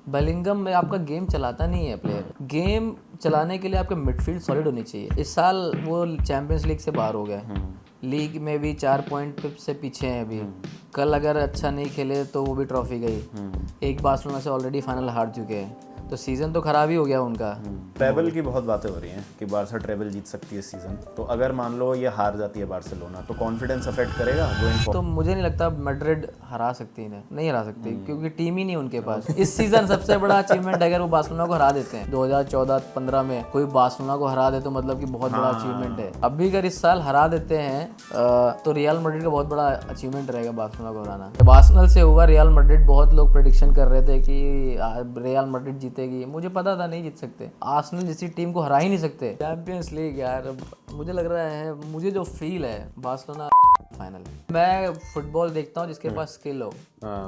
Bellingham में आपका game चलाता नहीं है प्लेयर। गेम चलाने के लिए आपके मिडफील्ड सॉलिड होनी चाहिए। इस साल वो चैंपियंस लीग से बाहर हो गए, लीग में भी 4 पॉइंट से पीछे हैं अभी। कल अगर अच्छा नहीं खेले तो वो भी ट्रॉफी गई। एक बार्सिलोना से ऑलरेडी फाइनल हार चुके हैं, तो सीज़न तो ख़राब ही हो गया उनका। ट्रेबल की बहुत बातें हो रही हैं कि बारसा ट्रेबल जीत सकती है इस सीज़न। तो अगर मान लो ये हार जाती है बार्सिलोना, तो कॉन्फिडेंस अफेक्ट करेगा गोइंग तो मुझे नहीं लगता मैड्रिड हरा सकती है, नहीं हरा सकती, क्योंकि टीम ही नहीं उनके पास। इस सीज़न सबसे बड़ा अचीवमेंट अगर वो बार्सिलोना को हरा देते हैं 2014-15 में, कोई बार्सिलोना को हरा दे तो मतलब कि बहुत बड़ा अचीवमेंट है। अभी अगर इस साल हरा देते हैं तो रियल मैड्रिड का बहुत बड़ा अचीवमेंट रहेगा बार्सिलोना को हराना। जब आर्सेनल से हुआ रियल मैड्रिड, बहुत लोग प्रेडिक्शन कर रहे थे कि रियल मैड्रिड जीतेगी, मुझे पता था नहीं जीत सकते। आर्सेनल जैसी टीम को हरा ही नहीं सकते। चैंपियंस लीग यार, मुझे लग रहा है, मुझे जो फील है बार्सिलोना फाइनल। मैं फुटबॉल देखता हूँ जिसके पास स्किल हो,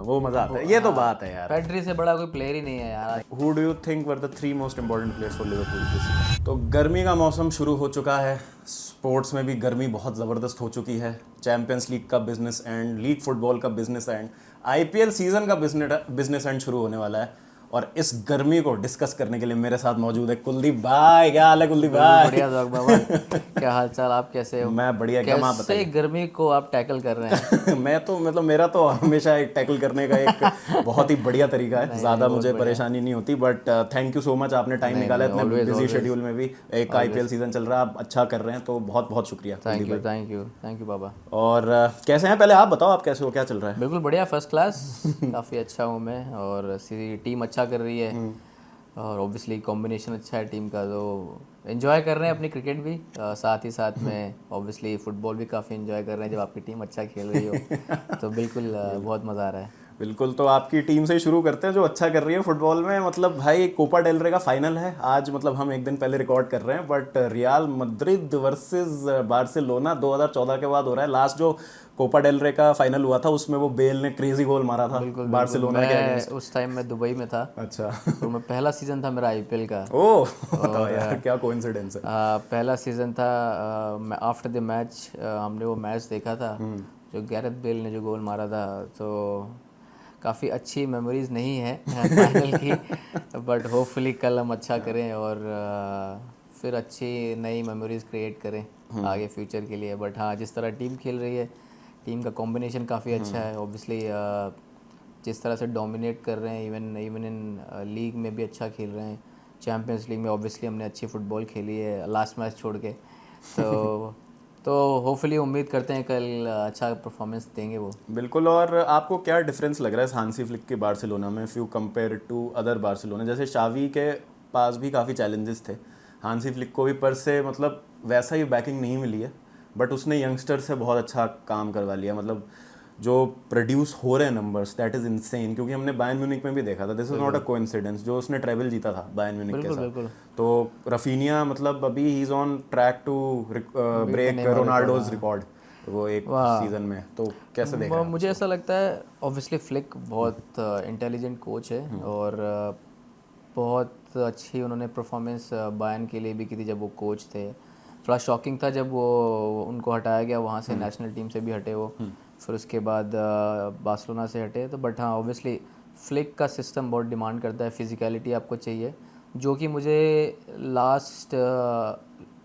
वो मजा आता है। ये तो बात है यार। पेड्री से बड़ा कोई प्लेयर ही नहीं है यार। Who do you think were the 3 most important players for Liverpool this season? तो गर्मी का मौसम शुरू हो चुका है, स्पोर्ट्स में भी गर्मी बहुत ज़बरदस्त हो चुकी है। चैंपियंस लीग का बिजनेस एंड, लीग फुटबॉल का बिजनेस एंड, आईपीएल सीजन का बिजनेस एंड शुरू होने वाला है। और इस गर्मी को डिस्कस करने के लिए मेरे साथ मौजूद है कुलदीप भाई। क्या हाल है कुलदीप भाई? बढ़िया जोग बाबा, क्या हाल चाल, आप कैसे हो? मैं बढ़िया। क्या आप कैसे गर्मी को आप टैकल कर रहे हैं? मैं तो मतलब मेरा तो हमेशा एक टैकल करने का एक बहुत ही बढ़िया तरीका है। ज़्यादा मुझे परेशानी नहीं होती। But thank you so much, आपने टाइम निकाला इतने बिजी शेड्यूल में भी। एक आईपीएल सीजन चल रहा है, आप अच्छा कर रहे हैं, तो बहुत बहुत शुक्रिया। थैंक यू बाबा। और कैसे हैं, पहले आप बताओ, आप कैसे हो, क्या चल रहा है? बिल्कुल बढ़िया, फर्स्ट क्लास। काफ़ी अच्छा हूँ मैं, और टीम अच्छा कर रही है, और ऑब्वियसली कॉम्बिनेशन अच्छा है टीम का, तो एंजॉय कर रहे हैं अपनी क्रिकेट भी, साथ ही साथ में ऑब्वियसली फुटबॉल भी काफ़ी एंजॉय कर रहे हैं जब आपकी टीम अच्छा खेल रही हो। तो बिल्कुल बहुत मज़ा आ रहा है। बिल्कुल, तो आपकी टीम से ही शुरू करते हैं जो अच्छा कर रही है फुटबॉल में। मतलब भाई, कोपा डेल रे का फाइनल है आज, मतलब हम एक दिन पहले रिकॉर्ड कर रहे हैं, but real Madrid versus Barcelona 2014 के बाद हो रहा है। लास्ट जो कोपा डेल रे का फाइनल हुआ था उसमें वो बेल ने क्रेजी गोल मारा था बार्सिलोना के अगेंस्ट। उस टाइम मैं दुबई में था। अच्छा। तो मैं पहला सीज़न था मेरा आईपीएल का। ओह, बताओ यार, क्या कोइंसिडेंस है। पहला सीज़न था। आफ्टर द मैच हमने वो मैच देखा था, जो गैरेथ बेल ने जो गोल मारा था। तो काफ़ी अच्छी मेमोरीज नहीं है फाइनल की, बट होपफुली कल हम अच्छा करें और फिर अच्छी नई मेमोरीज क्रिएट करें आगे फ्यूचर के लिए। बट हाँ, जिस तरह टीम खेल रही है, टीम का कॉम्बिनेशन काफ़ी अच्छा है। ऑब्वियसली जिस तरह से डोमिनेट कर रहे हैं, इवन इन लीग में भी अच्छा खेल रहे हैं। चैंपियंस लीग में ऑब्वियसली हमने अच्छी फुटबॉल खेली है लास्ट मैच छोड़ के। तो होपफुली उम्मीद करते हैं कल अच्छा परफॉर्मेंस देंगे वो। बिल्कुल। और आपको क्या डिफरेंस लग रहा है हांसी फ्लिक के बार्सिलोना में, if you compare to other Barcelona? जैसे शावी के पास भी काफ़ी चैलेंजेस थे, हांसी फ्लिक को भी पर से मतलब वैसा ही बैकिंग नहीं मिली है, बट उसने यंगस्टर से बहुत अच्छा काम करवा लिया। मतलब जो प्रोड्यूस हो रहे हैं नंबर्स, दैट इज इनसेन। क्योंकि हमने बायर्न म्यूनिक में भी देखा था, this is not a coincidence, जो उसने ट्रेवल जीता था बायर्न म्यूनिक के साथ। तो रफीनिया मतलब अभी ही is on track to break Ronaldo's record वो एक सीजन में। तो कैसे देखा है? मुझे ऐसा लगता है ऑब्वियसली फ्लिक बहुत इंटेलिजेंट कोच है, और बहुत अच्छी उन्होंने परफॉर्मेंस बायर्न के लिए भी की थी जब वो कोच थे। थोड़ा शॉकिंग था जब वो उनको हटाया गया वहाँ से, नेशनल टीम से भी हटे वो, फिर उसके बाद बार्सिलोना से हटे। तो बट हाँ, ऑब्वियसली फ्लिक का सिस्टम बहुत डिमांड करता है, फिजिकलिटी आपको चाहिए, जो कि मुझे लास्ट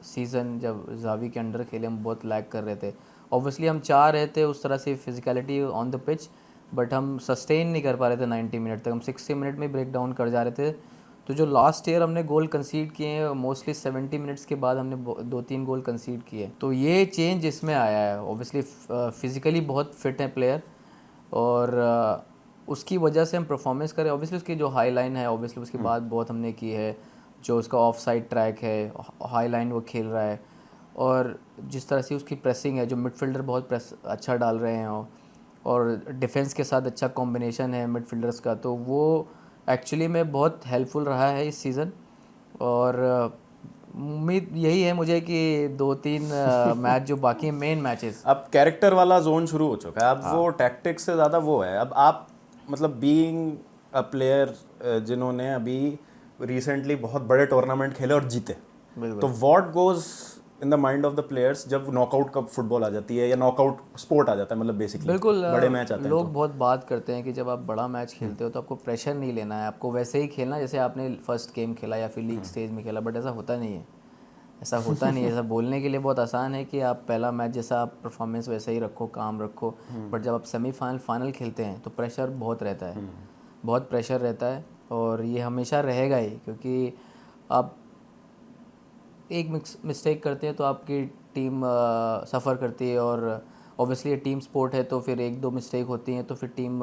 सीज़न जब जावी के अंडर खेले हम बहुत लैग कर रहे थे। ऑब्वियसली हम चाह रहे थे उस तरह से physicality on the pitch, but हम सस्टेन नहीं कर पा रहे थे 90 मिनट तक। हम 60 मिनट में ब्रेक डाउन कर जा रहे थे। तो जो लास्ट ईयर हमने गोल कंसीड किए हैं, मोस्टली 70 मिनट्स के बाद हमने 2-3 गोल कंसीड किए। तो ये चेंज इसमें आया है। ऑब्वियसली फिजिकली बहुत फिट है प्लेयर, और उसकी वजह से हम परफॉर्मेंस करें। ऑब्वियसली उसकी जो हाई लाइन है, ऑब्वियसली उसकी बात बहुत हमने की है, जो उसका ऑफ साइड ट्रैक है, हाई लाइन वो खेल रहा है, और जिस तरह से उसकी प्रेसिंग है, जो मिडफील्डर बहुत प्रेस अच्छा डाल रहे हैं, और डिफेंस के साथ अच्छा कॉम्बिनेशन है मिडफील्डर्स का, तो वो एक्चुअली में बहुत हेल्पफुल रहा है इस सीज़न। और उम्मीद यही है मुझे कि 2-3 मैच जो बाकी मेन मैचेस, अब कैरेक्टर वाला जोन शुरू हो चुका है। अब वो टैक्टिक्स से ज़्यादा वो है। अब आप मतलब बीइंग अ प्लेयर जिन्होंने अभी रिसेंटली बहुत बड़े टूर्नामेंट खेले और जीते, तो what goes in the mind of the players जब नॉकआउट का फुटबॉल आ जाती है या नॉकआउट स्पोर्ट आ जाता है, मतलब बेसिकली बिल्कुल बड़े मैच आते हैं लोग तो बहुत बात करते हैं कि जब आप बड़ा मैच खेलते हो तो आपको प्रेशर नहीं लेना है, आपको वैसे ही खेलना है जैसे आपने फर्स्ट गेम खेला या फिर लीग स्टेज में खेला, बट ऐसा होता नहीं है। ऐसा होता नहीं है। ऐसा बोलने के लिए बहुत आसान है कि आप पहला मैच जैसा आप परफॉर्मेंस वैसे ही रखो, काम रखो, बट जब आप सेमीफाइनल फाइनल खेलते हैं तो प्रेशर बहुत रहता है, बहुत प्रेशर रहता है और ये हमेशा रहेगा ही, क्योंकि आप एक मिस्टेक करते हैं तो आपकी टीम सफ़र करती है और ऑब्वियसली ये टीम स्पोर्ट है तो फिर एक दो मिस्टेक होती हैं तो फिर टीम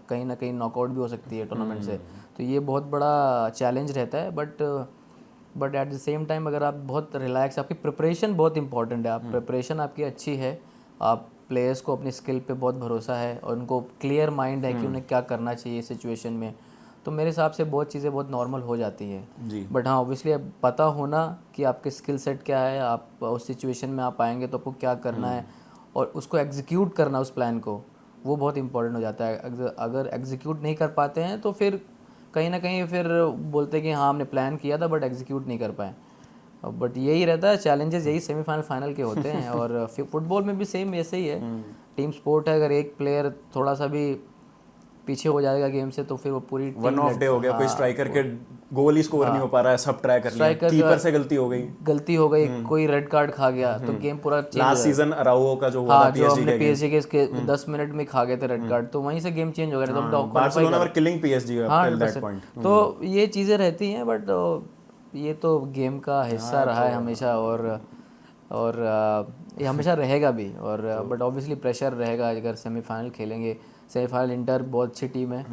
कहीं ना कहीं नॉकआउट भी हो सकती है टूर्नामेंट से। तो ये बहुत बड़ा चैलेंज रहता है, but at the same time अगर आप बहुत रिलैक्स, आपकी प्रिपरेशन बहुत इंपॉर्टेंट है, आप प्रिपरेशन आपकी अच्छी है, आप प्लेयर्स को अपनी स्किल पे बहुत भरोसा है और उनको क्लियर माइंड है कि उन्हें क्या करना चाहिए सिचुएशन में, तो मेरे हिसाब से बहुत चीज़ें बहुत नॉर्मल हो जाती हैं जी। बट हाँ ऑब्वियसली अब पता होना कि आपके स्किल सेट क्या है, आप उस सिचुएशन में आप आएंगे तो आपको क्या करना है और उसको एग्जीक्यूट करना उस प्लान को, वो बहुत इंपॉर्टेंट हो जाता है। अगर एग्जीक्यूट नहीं कर पाते हैं तो फिर कहीं ना कहीं फिर बोलते हैं कि हाँ हमने प्लान किया था बट एग्जीक्यूट नहीं कर पाए। बट यही रहता है, चैलेंजेस यही सेमीफाइनल फाइनल के होते हैं और फुटबॉल में भी सेम ऐसे ही है, टीम स्पोर्ट है, अगर एक प्लेयर थोड़ा सा भी पीछे हो जाएगा गेम से तो फिर वो पूरी वन टीम ऑफ डे हो गया, कोई स्ट्राइकर के गोल ही स्कोर नहीं हो पा रहा है, सब ट्राई कर लिया, स्ट्राइकर कीपर से गलती हो गई, कोई रेड कार्ड खा गया तो गेम पूरा चेंज हो लास्ट जाएगा। सीजन अराउओ का जो हुआ हाँ था जो पीएसजी हमने के पीएसजी के इसके 10 मिनट में खा गए थे रेड कार्ड, तो वहीं से गेम चेंज हो गया, तो हम क्वालिफाई बार्सिलोना वर कर। किलिंग पीएसजी हाँ टिल दैट 100%। पॉइंट। तो ये चीज़ें रहती हैं बट ये तो गेम का हिस्सा रहा है हमेशा और ये हमेशा रहेगा भी और बट ऑब्वियसली प्रेशर रहेगा अगर सेमीफाइनल खेलेंगे। सेमीफाइनल इंटर बहुत अच्छी टीम है,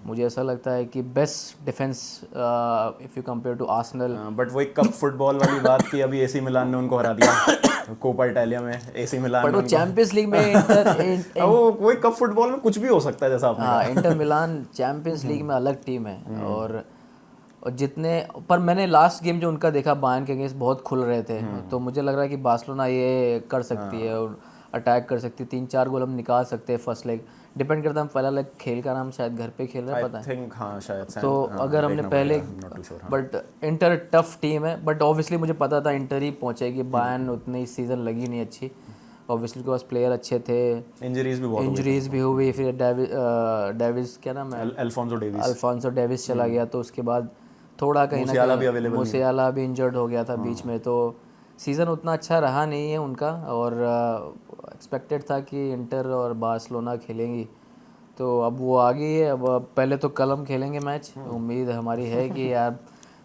मुझे ऐसा लगता है कि best defence if you compare to Arsenal. But वही कप फुटबॉल वाली बात की, अभी एसी मिलान ने उनको हरा दिया कोपा इटालिया में, एसी मिलान बट ने वो उनको चैंपियंस लीग में इंटर अब वो वही कप फुटबॉल में कुछ भी हो सकता है जैसा आपने हाँ कहा। इंटर मिलान चैंपियंस लीग में अलग टीम है और जितने पर मैंने लास्ट गेम जो उनका देखा बायर्न के अगेंस्ट बहुत खुल रहे थे, तो मुझे लग रहा है कि बार्सिलोना ये कर सकती है और अटैक कर सकती है, 3-4 गोल हम निकाल सकते हैं फर्स्ट लेग, डिपेंड करता है हम पहला लेग खेल कर हम शायद घर पे खेल रहे हैं, पता है थिंक हाँ शायद तो अगर हमने पहले बट इंटर टफ टीम है बट ऑब्वियसली मुझे पता था इंटर ही पहुंचेगी, बायर्न उतनी सीज़न लगी नहीं अच्छी, ऑब्वियसली उनके पास प्लेयर अच्छे थे, इंजरीज भी हुई, फिर डेविस क्या नाम है अल्फोंसो डेविस चला गया, तो उसके बाद थोड़ा कहीं ना कहीं मूसियाला भी इंजर्ड हो गया था बीच में, तो सीज़न उतना अच्छा रहा नहीं है उनका और एक्सपेक्टेड था कि इंटर और बार्सिलोना खेलेंगी, तो अब वो आ गई है। अब पहले तो कल हम खेलेंगे मैच, उम्मीद हमारी है कि यार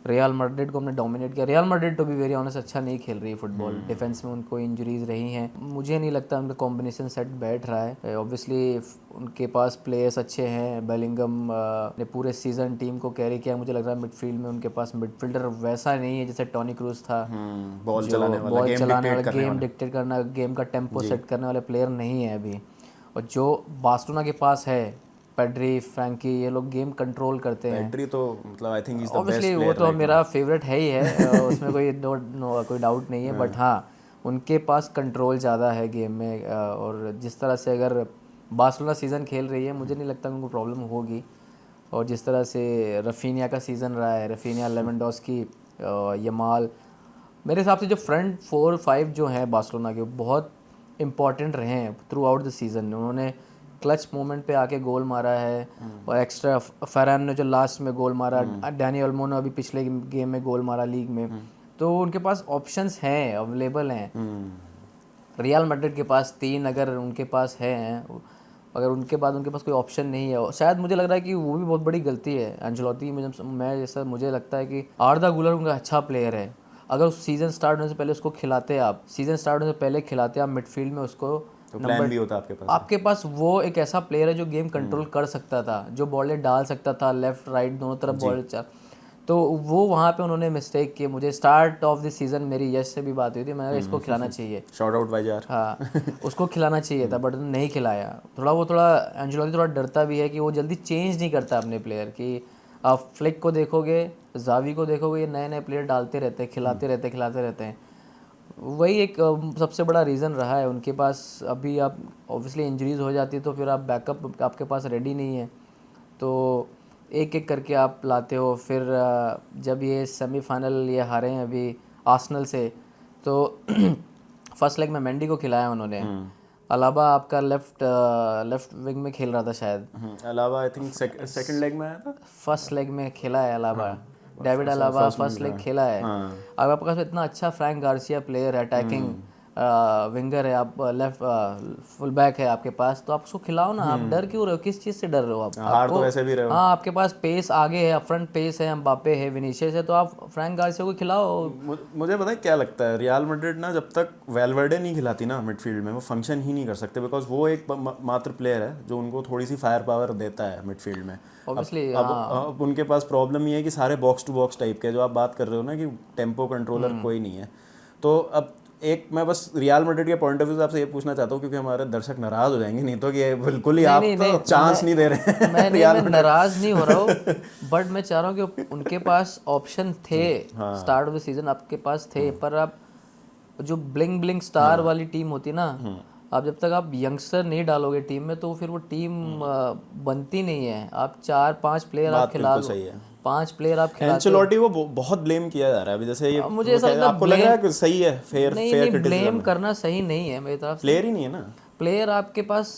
रियल मैड्रिड को हमने डोमिनेट किया। Real Madrid to be very honest अच्छा नहीं खेल रही है फुटबॉल, डिफेंस में उनको इंजरीज रही हैं, मुझे नहीं लगता उनका कॉम्बिनेशन सेट बैठ रहा है। ऑब्वियसली उनके पास प्लेयर्स अच्छे हैं, बेलिंगम ने पूरे सीजन टीम को कैरी किया, मुझे लग रहा है मिडफील्ड में उनके पास मिडफील्डर वैसा नहीं है जैसे टोनी क्रूज था, बॉल चलाने वाला, गेम डिक्टेट करना, गेम का टेम्पो सेट करने वाले प्लेयर नहीं है अभी, और जो बार्सिलोना के पास है पेड्री फ्रैंकी ये लोग गेम कंट्रोल करते हैं। पेड्री तो मतलब I think is the best obviously player, वो तो मेरा फेवरेट है ही है उसमें कोई कोई डाउट नहीं है, बट हाँ उनके पास कंट्रोल ज़्यादा है गेम में और जिस तरह से अगर बार्सिलोना सीज़न खेल रही है मुझे नहीं लगता उनको प्रॉब्लम होगी, और जिस तरह से रफीनिया का सीज़न रहा है, रफीनिया लेवेंडोस्की यमाल, मेरे हिसाब से जो फ्रंट 4-5 जो हैं बार्सिलोना के बहुत इंपॉर्टेंट रहे हैं थ्रू आउट द सीज़न, उन्होंने क्लच मोमेंट पे आके गोल मारा है और एक्स्ट्रा फरहान ने जो लास्ट में गोल मारा, डैनी ओल्मो ने अभी पिछले गेम में गोल मारा लीग में, तो उनके पास ऑप्शंस हैं, अवेलेबल हैं। रियल मैड्रिड के पास 3 अगर उनके पास हैं, अगर उनके बाद उनके पास कोई ऑप्शन नहीं है, शायद मुझे लग रहा है कि वो भी बहुत बड़ी गलती है एंcelotti मैं जैसा मुझे लगता है कि आर्दा गुलर उनका अच्छा प्लेयर है, अगर सीज़न स्टार्ट होने से पहले उसको खिलाते आप, सीज़न स्टार्ट होने से पहले खिलाते आप मिडफील्ड में उसको, तो प्लान भी होता आपके पास वो एक ऐसा प्लेयर है जो गेम कंट्रोल कर सकता था, जो बॉलें डाल सकता था लेफ्ट राइट दोनों तरफ बॉल, तो वो वहाँ पे उन्होंने मिस्टेक की। मुझे स्टार्ट ऑफ द सीज़न मेरी यश से भी बात हुई थी, मैंने इसको खिलाना चाहिए, शॉट आउट वाइजार, हाँ उसको खिलाना चाहिए था बट नहीं खिलाया। थोड़ा एंcelotti थोड़ा डरता भी है कि वो जल्दी चेंज नहीं करता अपने प्लेयर की, आप फ्लिक को देखोगे, जावी को देखोगे, ये नए नए प्लेयर डालते रहते हैं, खिलाते रहते हैं, वही एक सबसे बड़ा रीज़न रहा है उनके पास। अभी आप ऑब्वियसली इंजरीज हो जाती है तो फिर आप बैकअप आपके पास रेडी नहीं है, तो एक एक करके आप लाते हो, फिर जब ये सेमीफाइनल ये हारे हैं अभी आर्सेनल से, तो फर्स्ट लेग में मेंडी को खिलाया उन्होंने। अलावा आपका लेफ्ट विंग में खेल रहा था शायद, अलावा आई थिंक सेकंड लेग में आया था, फर्स्ट लेग में खेला है अलावा, डेविड अलावा फर्स्ट लेग खेला है। अगर आपके पास इतना अच्छा फ्रैंक गार्सिया प्लेयर है, अटैकिंग विंगर है, आप लेफ्ट फुल बैक है आपके पास, तो आप उसको खिलाओ ना। आप डर क्यों रहे हो, किस चीज़ से डर रहे हो आप? हार तो वैसे भी रहे हो। हाँ, आपके पास पेस आगे है, फ्रंट पेस है, एम्बापे है, विनीशियस है, तो आप फ्रैंक गार्सिया को खिलाओ। मुझे पता है क्या लगता है, रियल मैड्रिड ना जब तक वेलवर्डे नहीं खिलाती ना मिडफील्ड में, वो फंक्शन ही नहीं कर सकते, बिकॉज वो एक मात्र प्लेयर है जो उनको थोड़ी सी फायर पावर देता है मिडफील्ड में। ऑब्वियसली अब उनके पास प्रॉब्लम ये है कि सारे बॉक्स टू बॉक्स टाइप के, जो आप बात कर रहे हो ना कि टेम्पो कंट्रोलर कोई नहीं है। तो अब एक मैं बस रियल मैड्रिड के पॉइंट ऑफ व्यू से आपसे ये पूछना चाहता हूँ, क्योंकि हमारे दर्शक नाराज हो जाएंगे, नहीं तो कि ये बिल्कुल ही आप तो चांस नहीं दे रहे हैं। मैं नाराज नहीं हो रहा हूँ, बट मैं चाह रहा हूँ कि उनके पास ऑप्शन थे स्टार्ट ऑफ द सीजन, आपके पास थे, पर आप जो ब्लिंग ब्लिंग स्टार वाली टीम होती ना, आप जब तक आप यंगस्टर नहीं डालोगे टीम में तो फिर वो टीम बनती नहीं है। आप 4-5 प्लेयर आप खिला दो, 5 प्लेयर आप खिला। एंचेलोटी को बहुत ब्लेम किया जा रहा है अभी, जैसे ये मुझे ऐसा लगता है आपको लग रहा है कि सही है, फेयर नहीं, ब्लेम करना सही नहीं है मेरी तरफ से। प्लेयर ही नहीं है ना, प्लेयर आपके पास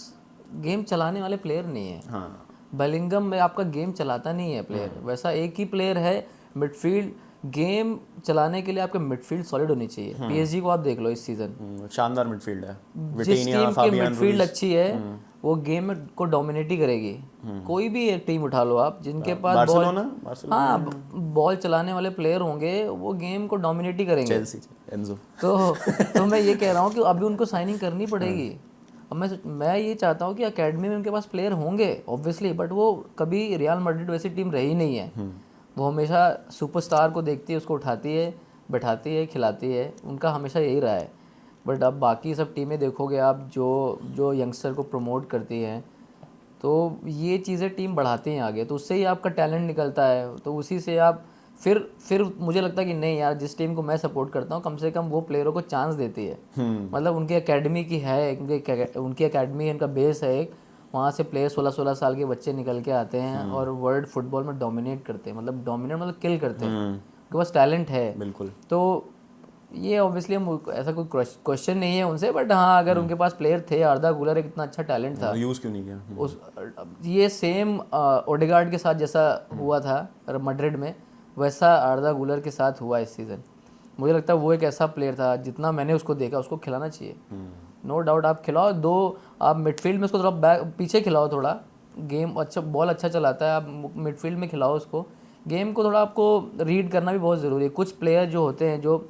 गेम चलाने वाले प्लेयर नहीं है। हाँ, बेलिंगम में आपका गेम चलाता नहीं है प्लेयर, वैसा एक ही प्लेयर है मिडफील्ड गेम चलाने के लिए। आपके मिडफील्ड सॉलिड होनी चाहिए। पीएसजी को आप देख लो इस सीजन, शानदार मिडफील्ड है, जिस टीम की मिडफील्ड अच्छी है वो गेम में को डोमिनेट ही करेगी। कोई भी एक टीम उठा लो आप, जिनके पास बॉल चलाने वाले प्लेयर होंगे, वो गेम को डोमिनेट ही करेंगे। Chelsea, Enzo. तो मैं ये कह रहा हूँ कि अभी उनको साइनिंग करनी पड़ेगी। अब मैं ये चाहता हूँ कि एकेडमी में उनके पास प्लेयर होंगे ऑब्वियसली, बट वो कभी रियल मैड्रिड वैसी टीम रही नहीं है। वो हमेशा सुपरस्टार को देखती है, उसको उठाती है, बैठाती है, खिलाती है, उनका हमेशा यही रहा है। बट अब बाकी सब टीमें देखोगे आप, जो यंगस्टर को प्रमोट करती हैं, तो ये चीज़ें टीम बढ़ाती हैं आगे, तो उससे ही आपका टैलेंट निकलता है। तो उसी से आप फिर मुझे लगता है कि नहीं यार, जिस टीम को मैं सपोर्ट करता हूँ कम से कम वो प्लेयरों को चांस देती है। मतलब उनकी एकेडमी की है, उनकी एकेडमी है, उनका बेस है एक, वहाँ से प्लेयर 16-16 साल के बच्चे निकल के आते हैं और वर्ल्ड फुटबॉल में डोमिनेट करते हैं। मतलब डोमिनेट मतलब किल करते हैं, उनके पास टैलेंट है। बिल्कुल। तो ये ऑब्वियसली हम ऐसा कोई क्वेश्चन नहीं है उनसे, बट हाँ अगर उनके पास प्लेयर थे, आर्दा गुलर एक इतना अच्छा टैलेंट था, यूज़ क्यों नहीं किया? ये सेम ओडेगार्ड के साथ जैसा हुआ था मैड्रिड में, वैसा आर्दा गुलर के साथ हुआ इस सीज़न। मुझे लगता है वो एक ऐसा प्लेयर था, जितना मैंने उसको देखा उसको खिलाना चाहिए। नो डाउट आप खिलाओ, आप मिडफील्ड में उसको थोड़ा पीछे खिलाओ, थोड़ा गेम अच्छा, बॉल अच्छा चलाता है, आप मिडफील्ड में खिलाओ उसको। गेम को थोड़ा आपको रीड करना भी बहुत ज़रूरी है। कुछ प्लेयर जो होते हैं जो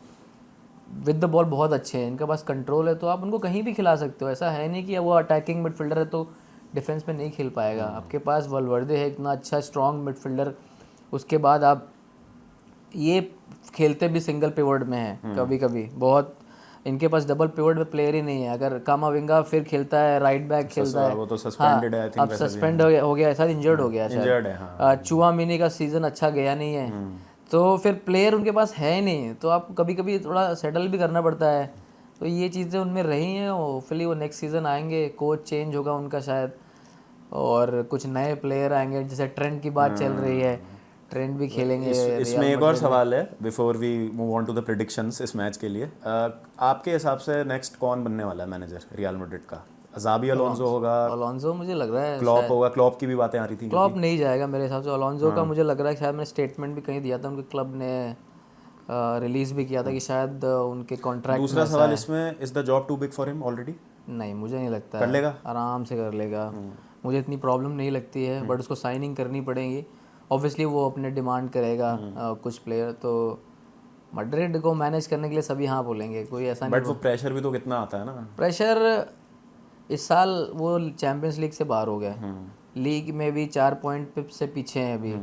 विद द बॉल बहुत अच्छे हैं, इनके पास कंट्रोल है, तो आप उनको कहीं भी खिला सकते हो। ऐसा है नहीं कि वो अटैकिंग मिडफील्डर है तो डिफेंस में नहीं खेल पाएगा। आपके पास वलवर्दे है, इतना अच्छा स्ट्रॉन्ग मिडफील्डर, उसके बाद आप ये खेलते भी सिंगल पिवट में है कभी कभी बहुत, इनके पास डबल पिवट में प्लेयर ही नहीं है। अगर कामाविंगा फिर खेलता है, राइट बैक खेलता है, वो तो सस्पेंडेड है, आई थिंक अब सस्पेंड हो गया शायद, इंजर्ड हो गया शायद। चुआमिनी का सीजन अच्छा गया नहीं है, तो फिर प्लेयर उनके पास है ही नहीं, तो आपको कभी कभी थोड़ा सेटल भी करना पड़ता है। तो ये चीज़ें उनमें रही हैं, होपफुली वो नेक्स्ट सीज़न आएंगे, कोच चेंज होगा उनका शायद, और कुछ नए प्लेयर आएंगे, जैसे ट्रेंड की बात चल रही है, ट्रेंड भी खेलेंगे। इसमें एक और सवाल है before we move on to the predictions इस मैच के लिए। आपके हिसाब से नेक्स्ट कौन बनने वाला है मैनेजर रियल मैड्रिड का? अजाबी अलोंसो होगा? अलोंसो मुझे लग रहा है, क्लॉप होगा? क्लॉप की भी बातें आ रही थी। क्लॉप नहीं जाएगा मेरे हिसाब से। अलोंसो का मुझे लग रहा है, शायद मैंने स्टेटमेंट भी कहीं दिया था, उनके क्लब ने रिलीज भी किया था कि शायद उनके कॉन्ट्रैक्ट। दूसरा सवाल इसमें, is the job too big for him already? नहीं, मुझे नहीं लगता कर लेगा, आराम से कर लेगा, मुझे इतनी प्रॉब्लम नहीं लगती है। बट उसको साइनिंग करनी पड़ेगी ऑब्वियसली, वो अपने डिमांड करेगा कुछ प्लेयर, तो मैड्रिड को मैनेज करने के लिए सभी हाँ बोलेंगे, कोई ऐसा नहीं। बट वो प्रेशर भी तो कितना आता है ना। प्रेशर इस साल वो चैंपियंस लीग से बाहर हो गया, लीग में भी 4 पॉइंट से पीछे हैं अभी।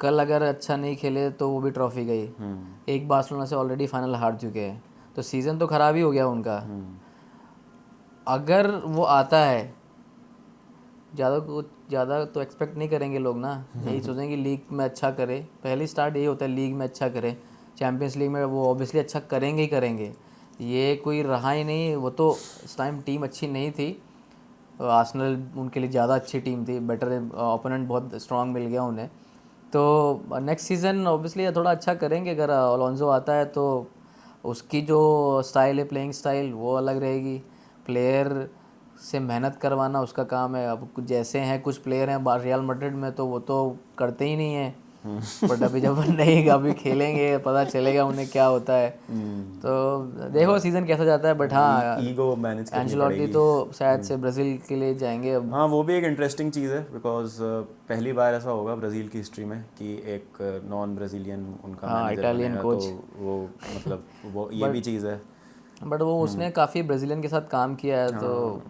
कल अगर अच्छा नहीं खेले तो वो भी ट्रॉफी गई। एक बार्सिलोना से ऑलरेडी फाइनल हार चुके हैं, तो सीज़न तो ख़राब ही हो गया उनका। अगर वो आता है, ज़्यादा तो एक्सपेक्ट नहीं करेंगे लोग ना, यही सोचेंगे कि लीग में अच्छा करे, पहली स्टार्ट यही होता है लीग में अच्छा करे, चैंपियंस लीग में वो ऑब्वियसली अच्छा करेंगे ही करेंगे। ये कोई रहा ही नहीं, वो तो इस टाइम टीम अच्छी नहीं थी, आर्सेनल उनके लिए ज़्यादा अच्छी टीम थी, बेटर ओपोनेंट बहुत स्ट्रांग मिल गया उन्हें। तो नेक्स्ट सीज़न ऑब्वियसली थोड़ा अच्छा करेंगे, अगर अलोंसो आता है तो उसकी जो स्टाइल है, प्लेइंग स्टाइल, वो अलग रहेगी। प्लेयर से मेहनत करवाना उसका काम है। अब जैसे हैं कुछ प्लेयर हैं रियल मैड्रिड में, तो वो तो करते ही नहीं हैं, बट अभी जब नहीं अभी खेलेंगे पता चलेगा उन्हें क्या होता है। तो देखो सीज़न कैसा जाता है, बट हाँ ईगो मैनेज करनी एंcelotti पड़ेगी। तो शायद से ब्राज़ील के लिए जाएंगे अब। हाँ, वो भी एक इंटरेस्टिंग चीज़ है, बिकॉज पहली बार ऐसा होगा ब्राज़ील की हिस्ट्री में कि एक नॉन ब्राज़ीलियन उनका हाँ, मैनेजर इटालियन बनेगा, कोच। तो वो मतलब वो ये भी चीज़ है। बट वो उसने काफ़ी ब्राज़ीलियन के साथ काम किया है, तो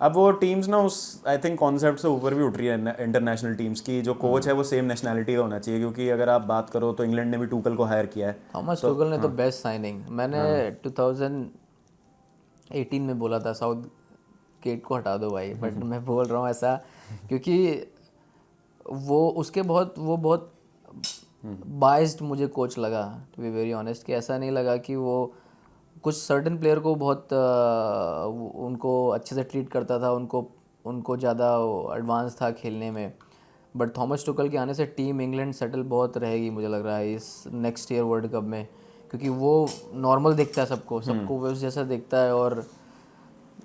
अब वो टीम्स ना उस आई थिंक कॉन्सेप्ट से ऊपर भी उठ रही है इंटरनेशनल टीम्स की, जो कोच है वो सेम नेशनैलिटी का होना चाहिए, क्योंकि अगर आप बात करो तो इंग्लैंड ने भी टूकल को हायर किया है। थॉमस टुगल ने तो बेस्ट साइनिंग, मैंने 2018 में बोला था साउथ गेट को हटा दो भाई, बट मैं बोल रहा हूँ ऐसा क्योंकि वो बहुत बाइस्ड मुझे कोच लगा, टू बी वेरी ऑनेस्ट, कि ऐसा नहीं लगा कि वो कुछ सर्टेन प्लेयर को बहुत उनको अच्छे से ट्रीट करता था, उनको ज़्यादा एडवांस था खेलने में। बट थॉमस टुकल के आने से टीम इंग्लैंड सेटल बहुत रहेगी मुझे लग रहा है इस नेक्स्ट ईयर वर्ल्ड कप में, क्योंकि वो नॉर्मल देखता है सबको वो जैसा देखता है, और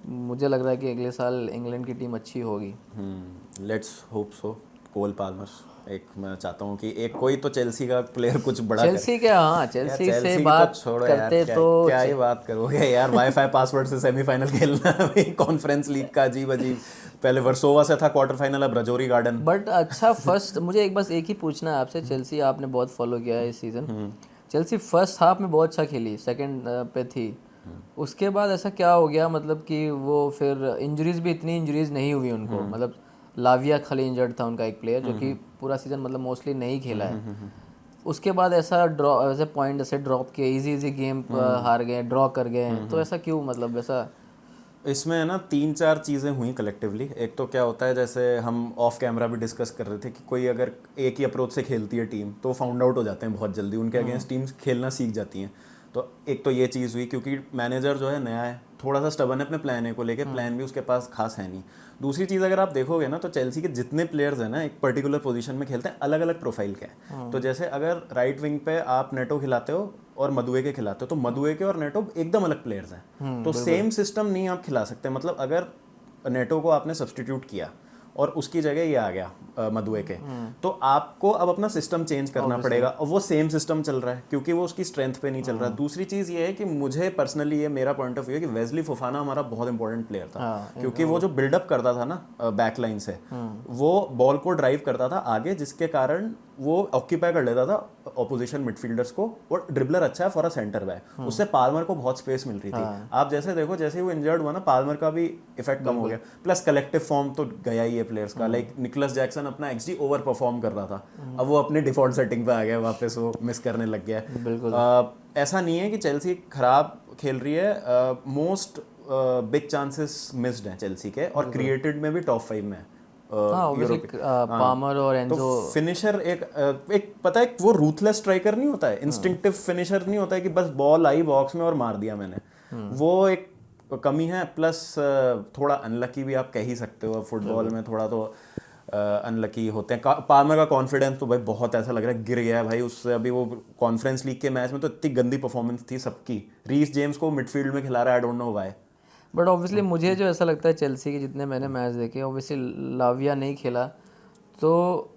मुझे लग रहा है कि अगले साल इंग्लैंड की टीम अच्छी होगी। Let's hope so. Cole Palmer, एक मैं चाहता हूँ कि एक कोई तो चेल्सी का प्लेयर कुछ बड़ा करे। चेल्सी क्या, हाँ यार चेल्सी से चेल्सी की तो बात छोड़ो यार, करते क्या तो क्या ही बात करोगे यार, वाईफाई पासवर्ड से सेमीफाइनल खेलना है कॉन्फ्रेंस लीग का, अजीब अजीब। पहले वर्सोवा से था क्वार्टर फाइनल, अब रजौरी गार्डन। बट अच्छा फर्स्ट मुझे बस एक ही पूछना है आपसे, चेल्सी आपने बहुत फॉलो किया है इस सीज़न, चेल्सी फर्स्ट हाफ में बहुत अच्छा खेली, सेकंड पे थी, उसके बाद ऐसा क्या हो गया, मतलब कि वो फिर इंजरीज भी, इतनी इंजरीज नहीं हुई उनको, मतलब लाविया खाली इंजर्ड था उनका एक प्लेयर, जो कि पूरा सीज़न मतलब मोस्टली नहीं खेला है। उसके बाद ऐसा ऐसे पॉइंट ऐसे ड्रॉप किए, इजी गेम हार गए, ड्रॉ कर गए, तो ऐसा क्यों, मतलब ऐसा? इसमें है ना 3-4 चीज़ें हुई कलेक्टिवली। एक तो क्या होता है, जैसे हम ऑफ कैमरा भी डिस्कस कर रहे थे कि कोई अगर एक ही अप्रोच से खेलती है टीम तो फाउंड आउट हो जाते हैं बहुत जल्दी, उनके अगेंस्ट टीम्स खेलना सीख जाती हैं। तो एक तो ये चीज़ हुई, क्योंकि मैनेजर जो है नया है, थोड़ा सा स्टबन है अपने प्लान ए को लेके, प्लान भी उसके पास खास है नहीं। दूसरी चीज़ अगर आप देखोगे ना, तो चेल्सी के जितने प्लेयर्स हैं ना एक पर्टिकुलर पोजीशन में खेलते हैं, अलग अलग प्रोफाइल के हैं। तो जैसे अगर राइट विंग पे आप नेटो खिलाते हो और मदुएके खिलाते हो, तो मदुएके और नेटो एकदम अलग प्लेयर्स हैं, तो सेम सिस्टम नहीं आप खिला सकते। मतलब अगर नेटो को आपने सब्सटीट्यूट किया और उसकी जगह ये आ गया मदुएके, तो आपको अब अपना सिस्टम चेंज करना पड़ेगा, और वो सेम सिस्टम चल रहा है क्योंकि वो उसकी स्ट्रेंथ पे नहीं चल रहा। दूसरी चीज़ ये है कि मुझे पर्सनली, ये मेरा पॉइंट ऑफ व्यू है कि वेस्ली फोफाना हमारा बहुत इंपॉर्टेंट प्लेयर था, क्योंकि वो जो बिल्डअप करता था ना बैक लाइन से, वो बॉल को ड्राइव करता था आगे, जिसके कारण वो ऑक्यूपाई कर लेता था ऑपोजिशन मिडफील्डर्स को, और ड्रिबलर अच्छा है फॉर अ सेंटर बैक, उससे पाल्मर को बहुत स्पेस मिल रही थी। आप जैसे देखो, जैसे ही वो इंजर्ड हुआ ना, पाल्मर का भी इफेक्ट कम हो गया, प्लस कलेक्टिव फॉर्म तो गया ही है प्लेयर्स का। लाइक निकोलस जैक्सन अपना एक्सजी ओवर परफॉर्म कर रहा था, अब वो अपने डिफॉल्ट सेटिंग पे आ गया वापस, वो मिस करने लग गया है। बिल्कुल। ऐसा नहीं है कि चेल्सी खराब खेल रही है, मोस्ट बिग चांसेस मिस्ड हैं चेल्सी के, और क्रिएटेड में भी टॉप 5 में है। हाँ ऑब्वियसली पामर और एंजो, तो फिनिशर एक पता है, वो रूथलेस स्ट्राइकर नहीं होता है, इंस्टिंक्टिव फिनिशर नहीं होता है कि बस बॉल आई बॉक्स में और मार दिया मैंने, वो एक कमी है। प्लस थोड़ा अनलकी भी आप कह ही सकते हो, फुटबॉल में थोड़ा तो अनलकी होते हैं। पाल्मर का कॉन्फिडेंस तो भाई बहुत ऐसा लग रहा है गिर गया है भाई उससे। अभी वो कॉन्फ्रेंस लीग के मैच में तो इतनी गंदी परफॉर्मेंस थी सबकी, रीस जेम्स को मिडफील्ड में खिला रहा है, I don't know why. But obviously मुझे जो ऐसा लगता है चेल्सी के जितने मैंने मैच देखे, ऑब्वियसली लाविया नहीं खेला तो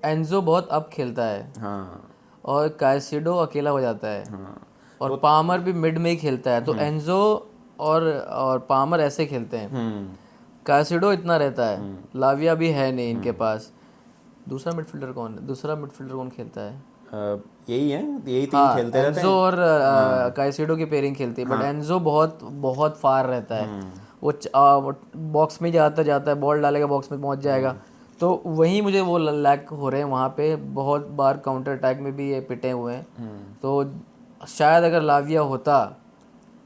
एंजो बहुत अप खेलता है, हाँ, और काइसेडो अकेला हो जाता है, हाँ, और पामर भी मिड में ही खेलता है, तो एंजो और पामर ऐसे खेलते हैं। काइसेडो इतना रहता है, लाविया भी है नहीं इनके पास। दूसरा मिडफील्डर कौन खेलता है? यही है, यही तीन हाँ खेलते रहते एंजो हैं। और काइसेडो की पेयरिंग खेलती है, बट एंजो बहुत बहुत फार रहता है, वो बॉक्स में जाता है, बॉल डालेगा बॉक्स में पहुंच जाएगा, तो वहीं मुझे वो लैक हो रहे हैं वहाँ पे। बहुत बार काउंटर अटैक में भी ये पिटे हुए हैं, तो शायद अगर लाविया होता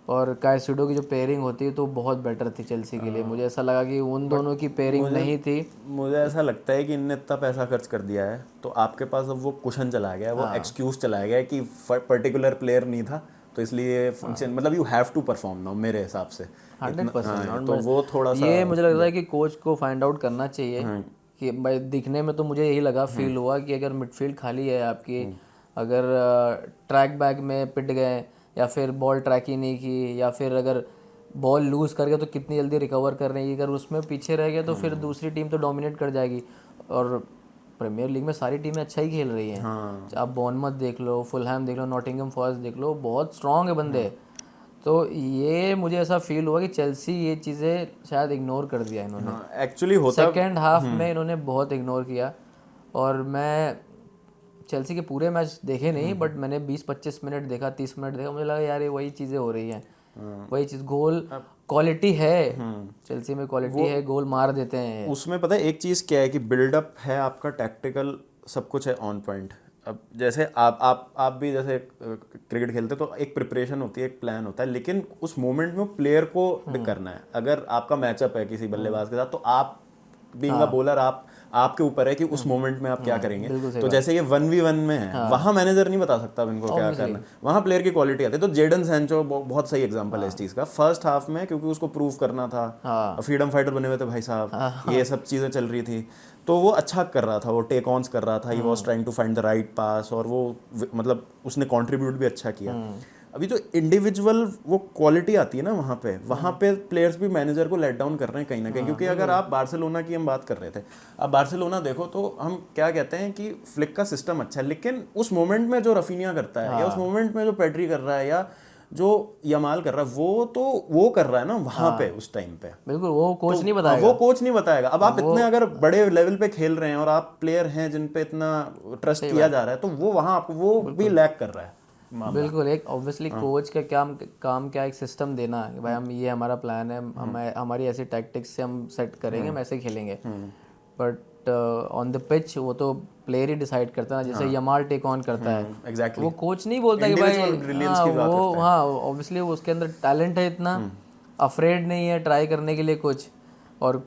और काइसेडो की जो पेयरिंग होती तो बहुत बेटर थी चेल्सी के लिए। मुझे ऐसा लगा कि उन दोनों की पेयरिंग नहीं थी। मुझे ऐसा लगता है कि इनने इतना पैसा खर्च कर दिया है, तो आपके पास अब वो कुशन चला गया है, वो एक्सक्यूज चला गया है कि पर्टिकुलर प्लेयर नहीं था, तो इसलिए फंक्शन मतलब you have to perform now, मेरे हिसाब से 100%। तो वो थोड़ा सा ये मुझे लगता है कि कोच को फाइंड आउट करना चाहिए कि भाई, दिखने में तो मुझे यही लगा, फील हुआ कि अगर मिडफील्ड खाली है आपकी, अगर ट्रैक बैक में पिट गए या फिर बॉल ट्रैक ही नहीं की, या फिर अगर बॉल लूज़ कर गया तो कितनी जल्दी रिकवर करने की, अगर उसमें पीछे रह गया तो फिर दूसरी टीम तो डोमिनेट कर जाएगी। और प्रीमियर लीग में सारी टीमें अच्छा ही खेल रही हैं। हाँ आप बॉर्नमथ देख लो, फुलहैम देख लो, नॉटिंघम फॉरेस्ट देख लो, बहुत स्ट्रॉन्ग है बंदे। तो ये मुझे ऐसा फील हुआ कि चेल्सी ये चीज़ें शायद इग्नोर कर दिया इन्होंने। हाँ एक्चुअली होता सेकेंड हाफ में इन्होंने बहुत इग्नोर किया। और मैं चेल्सी के पूरे मैच देखे नहीं, बट मैंने 20-25 मिनट देखा, 30 मिनट देखा, मुझे लगा यार ये वही चीज़ें हो रही हैं। वही चीज़, गोल क्वालिटी है, चेल्सी में क्वालिटी है, गोल मार देते हैं। उसमें पता है एक चीज़ क्या है कि बिल्डअप है आपका, टैक्टिकल सब कुछ है ऑन पॉइंट। अब जैसे आप भी जैसे क्रिकेट खेलते हो तो एक प्रिपरेशन होती है, एक प्लान होता है, लेकिन उस मोमेंट में प्लेयर को करना है। अगर आपका मैचअप है किसी बल्लेबाज के साथ तो आप बीइंग अ बॉलर आपके ऊपर है कि उस मोमेंट में आप क्या करेंगे। तो जैसे ये 1v1 में है, वहाँ मैनेजर नहीं बता सकता अब इनको क्या करना है, वहाँ प्लेयर की क्वालिटी आती है। तो जेडन सैंचो बहुत सही एग्जांपल है इस चीज़ का। फर्स्ट हाफ में क्योंकि उसको प्रूव करना था, फ्रीडम फाइटर बने हुए थे भाई साहब, ये सब चीज़ें चल रही थी, तो वो अच्छा कर रहा था, वो टेक ऑन्स कर रहा था, he was trying to find the right pass, और वो मतलब उसने कंट्रीब्यूट भी अच्छा किया। अभी जो इंडिविजुअल वो क्वालिटी आती है ना वहाँ पे प्लेयर्स भी मैनेजर को लेट डाउन कर रहे हैं कहीं ना कहीं। क्योंकि अगर आप बार्सिलोना की हम बात कर रहे थे, आप बार्सिलोना देखो तो हम क्या कहते हैं कि फ्लिक का सिस्टम अच्छा है, लेकिन उस मोमेंट में जो रफीनिया करता है या उस मोमेंट में जो पेड्री कर रहा है या जो यमाल कर रहा है, वो कर रहा है ना वहाँ पे उस टाइम पे। बिल्कुल, वो कोच नहीं बताएगा। वो कोच नहीं बताएगा। अब आप इतने अगर बड़े लेवल पे खेल रहे हैं और आप प्लेयर हैं जिन पे इतना ट्रस्ट किया जा रहा है, तो वो वहाँ आपको वो भी लैक कर रहा है। बिल्कुल, एक ऑब्वियसली कोच का काम क्या, एक सिस्टम देना कि भाई हम ये हमारा प्लान है, हमारी ऐसी टैक्टिक्स से हम सेट करेंगे, हम ऐसे खेलेंगे। बट ऑन द पिच वो तो प्लेयर ही डिसाइड करता है ना, जैसे यमाल टेक ऑन करता है, एग्जैक्टली वो कोच नहीं बोलता कि भाई हाँ ऑब्वियसली उसके अंदर टैलेंट है इतना, अफ्रेड नहीं है ट्राई करने के लिए कुछ। और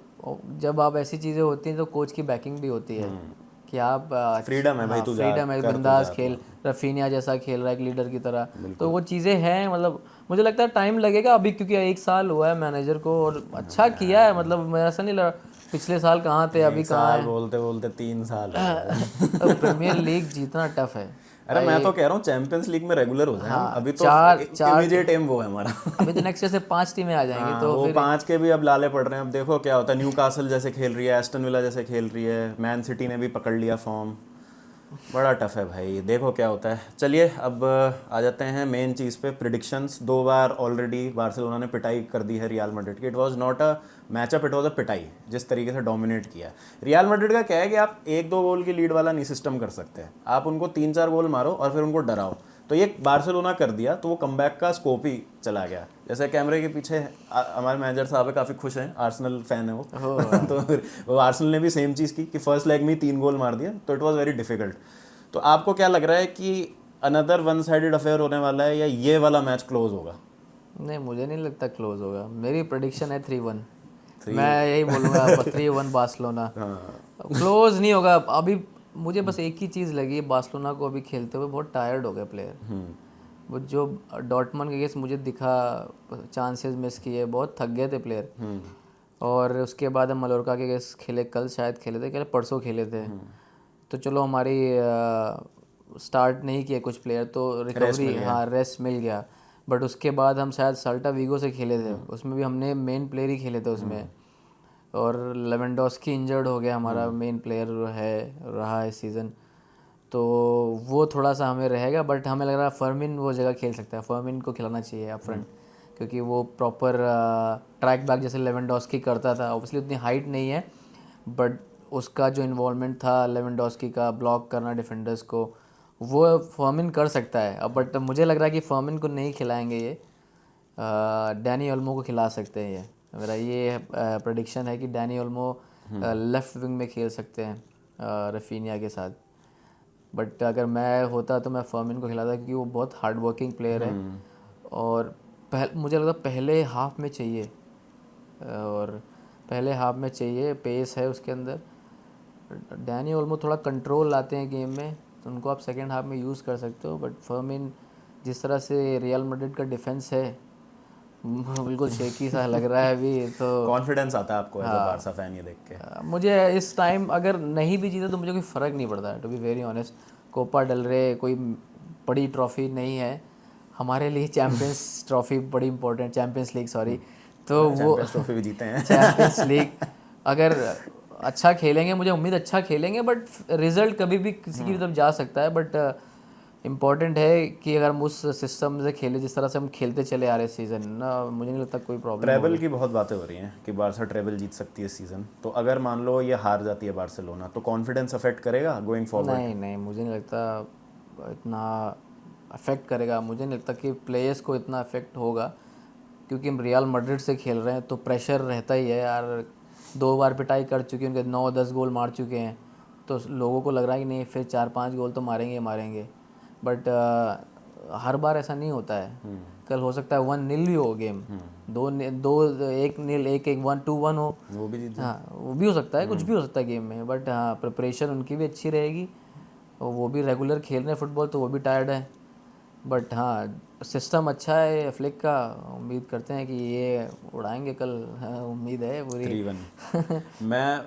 जब आप ऐसी चीज़ें होती हैं तो कोच की बैकिंग भी होती है कि आप फ्रीडम है भाई, तू फ्रीडम है, बिंदास खेल, रफीनिया जैसा खेल रहा है एक लीडर की तरह। तो वो चीज़ें हैं, मतलब मुझे लगता है टाइम लगेगा अभी, क्योंकि 1 साल हुआ है मैनेजर को और अच्छा किया है। मतलब मैं ऐसा नहीं लगा पिछले साल कहाँ थे, अभी कहाँ है। बोलते बोलते 3 साल प्रीमियर लीग जीतना टफ है। अरे मैं तो कह रहा हूँ चैंपियंस लीग में रेगुलर हो जाए। अभी तो चार इमीडिएट एम वो है हमारा। अभी तो नेक्स्ट ईयर से 5 टीमें आ जाएंगी। तो वो 5 के भी अब लाले पड़ रहे हैं। अब देखो क्या होता है, न्यू कासल जैसे खेल रही है, एस्टन विला जैसे खेल रही है, मैन सिटी ने भी पकड़ लिया फॉर्म। बड़ा टफ है भाई, देखो क्या होता है। चलिए अब आ जाते हैं मेन चीज़ पे, प्रिडिक्शंस। 2 बार ऑलरेडी बार्सिलोना ने पिटाई कर दी है रियल मैड्रिड की। It was not a matchup, it was a पिटाई, जिस तरीके से डोमिनेट किया। रियल मैड्रिड का क्या है कि आप 1-2 गोल की लीड वाला नहीं सिस्टम कर सकते, आप उनको 3-4 गोल मारो और फिर उनको डराओ। तो ये बार्सिलोना कर दिया तो वो कमबैक का स्कोप ही चला गया। जैसे कैमरे के पीछे हमारे मैनेजर साहब है, काफ़ी खुश हैं, आर्सेनल फैन है वो तो वो आर्सेनल ने भी सेम चीज़ की कि फर्स्ट लेग में ही 3 गोल मार दिया, तो इट वाज वेरी डिफिकल्ट। तो आपको क्या लग रहा है कि अनदर वन साइडेड अफेयर होने वाला है या ये वाला मैच क्लोज होगा? नहीं, मुझे नहीं लगता क्लोज होगा। मेरी प्रेडिक्शन है 3-1। मैं यही बोलूँगा 3-1 बार्सिलोना। क्लोज नहीं होगा अभी। मुझे बस एक ही चीज़ लगी, बार्सिलोना को अभी खेलते हुए बहुत टायर्ड हो गए प्लेयर। वो जो डॉर्टमंड के अगेंस्ट मुझे दिखा, चांसेस मिस किए, बहुत थक गए थे प्लेयर। और उसके बाद हम मलोरका के अगेंस्ट खेले, कल शायद खेले थे, परसों खेले थे। तो चलो हमारी स्टार्ट नहीं किए कुछ प्लेयर, तो रिकवरी, हाँ रेस्ट मिल गया। बट उसके बाद हम शायद साल्टा वीगो से खेले थे, उसमें भी हमने मेन प्लेयर ही खेले थे उसमें। और लेवेंडोस्की इंजर्ड हो गया, हमारा मेन प्लेयर रहा इस सीज़न। तो वो थोड़ा सा हमें रहेगा, बट हमें लग रहा है फर्मिन वो जगह खेल सकता है। फर्मिन को खिलाना चाहिए अप फ्रंट, क्योंकि वो प्रॉपर ट्रैक बैक जैसे लेवेंडोस्की करता था। ऑब्वियसली उतनी हाइट नहीं है, बट उसका जो इन्वॉल्वमेंट था लेवेंडोस्की का, ब्लॉक करना डिफेंडर्स को, वो फर्मिन कर सकता है। अब बट मुझे लग रहा है कि फर्मिन को नहीं खिलाएंगे ये, डैनी ओल्मो को खिला सकते हैं। ये मेरा ये प्रेडिक्शन है कि डैनी ओल्मो लेफ़्ट विंग में खेल सकते हैं रफीनिया के साथ। बट अगर मैं होता तो मैं फर्मिन को खिलाता, क्योंकि वो बहुत हार्ड वर्किंग प्लेयर है। और मुझे लगता है पहले हाफ में चाहिए, और पहले हाफ में चाहिए, पेस है उसके अंदर। डैनी ओल्मो थोड़ा कंट्रोल लाते हैं गेम में, तो उनको आप सेकेंड हाफ में यूज़ कर सकते हो। बट फर्मिन जिस तरह से रियल मैड्रिड का डिफेंस है, बिल्कुल शेकी सा लग रहा है अभी। तो कॉन्फिडेंस आता है आपको एज अ बार्सा फैन ये देख के? मुझे इस टाइम अगर नहीं भी जीते तो मुझे कोई फ़र्क नहीं पड़ता है, to be very honest. Copa del Rey कोई बड़ी ट्रॉफी नहीं है, हमारे लिए चैम्पियंस ट्रॉफी बड़ी इंपॉर्टेंट, चैम्पियंस लीग सॉरी, तो वो चैंपियंस ट्रॉफी भी जीते हैं। चैम्पियंस लीग अगर अच्छा खेलेंगे, मुझे उम्मीद अच्छा खेलेंगे, बट रिजल्ट कभी भी किसी की तरफ जा सकता है। बट इम्पॉर्टेंट है कि अगर हम उस सिस्टम से खेले जिस तरह से हम खेलते चले आ रहे सीज़न ना, मुझे नहीं लगता कोई प्रॉब्लम ट्रेबल होगी। की बहुत बातें हो रही हैं कि बारसा ट्रेबल जीत सकती है इस सीज़न, तो अगर मान लो ये हार जाती है बार्सिलोना तो कॉन्फिडेंस अफेक्ट करेगा गोइंग फॉरवर्ड? नहीं नहीं, मुझे नहीं लगता इतना अफेक्ट करेगा। मुझे नहीं लगता कि प्लेयर्स को इतना अफेक्ट होगा, क्योंकि हम रियल मैड्रिड से खेल रहे हैं तो प्रेशर रहता ही है यार। 2 बार पिटाई कर चुके हैं, उनके 9-10 गोल मार चुके हैं, तो लोगों को लग रहा है कि नहीं फिर 4-5 गोल तो मारेंगे ही मारेंगे। बट हर बार ऐसा नहीं होता है। कल हो सकता है 1-0 भी हो गेम, 1-0, 1-1, 1-2-1 हो, वो भी जीत जाए। हाँ वो भी हो सकता है, कुछ भी हो सकता है गेम में। बट हाँ, प्रिपरेशन उनकी भी अच्छी रहेगी और वो भी रेगुलर खेल रहे हैं फुटबॉल, तो वो भी टायर्ड है। बट हाँ, सिस्टम अच्छा है फ्लिक का, उम्मीद करते हैं कि ये उड़ाएंगे कल, हाँ, उम्मीद है पूरी। 3-1 मैं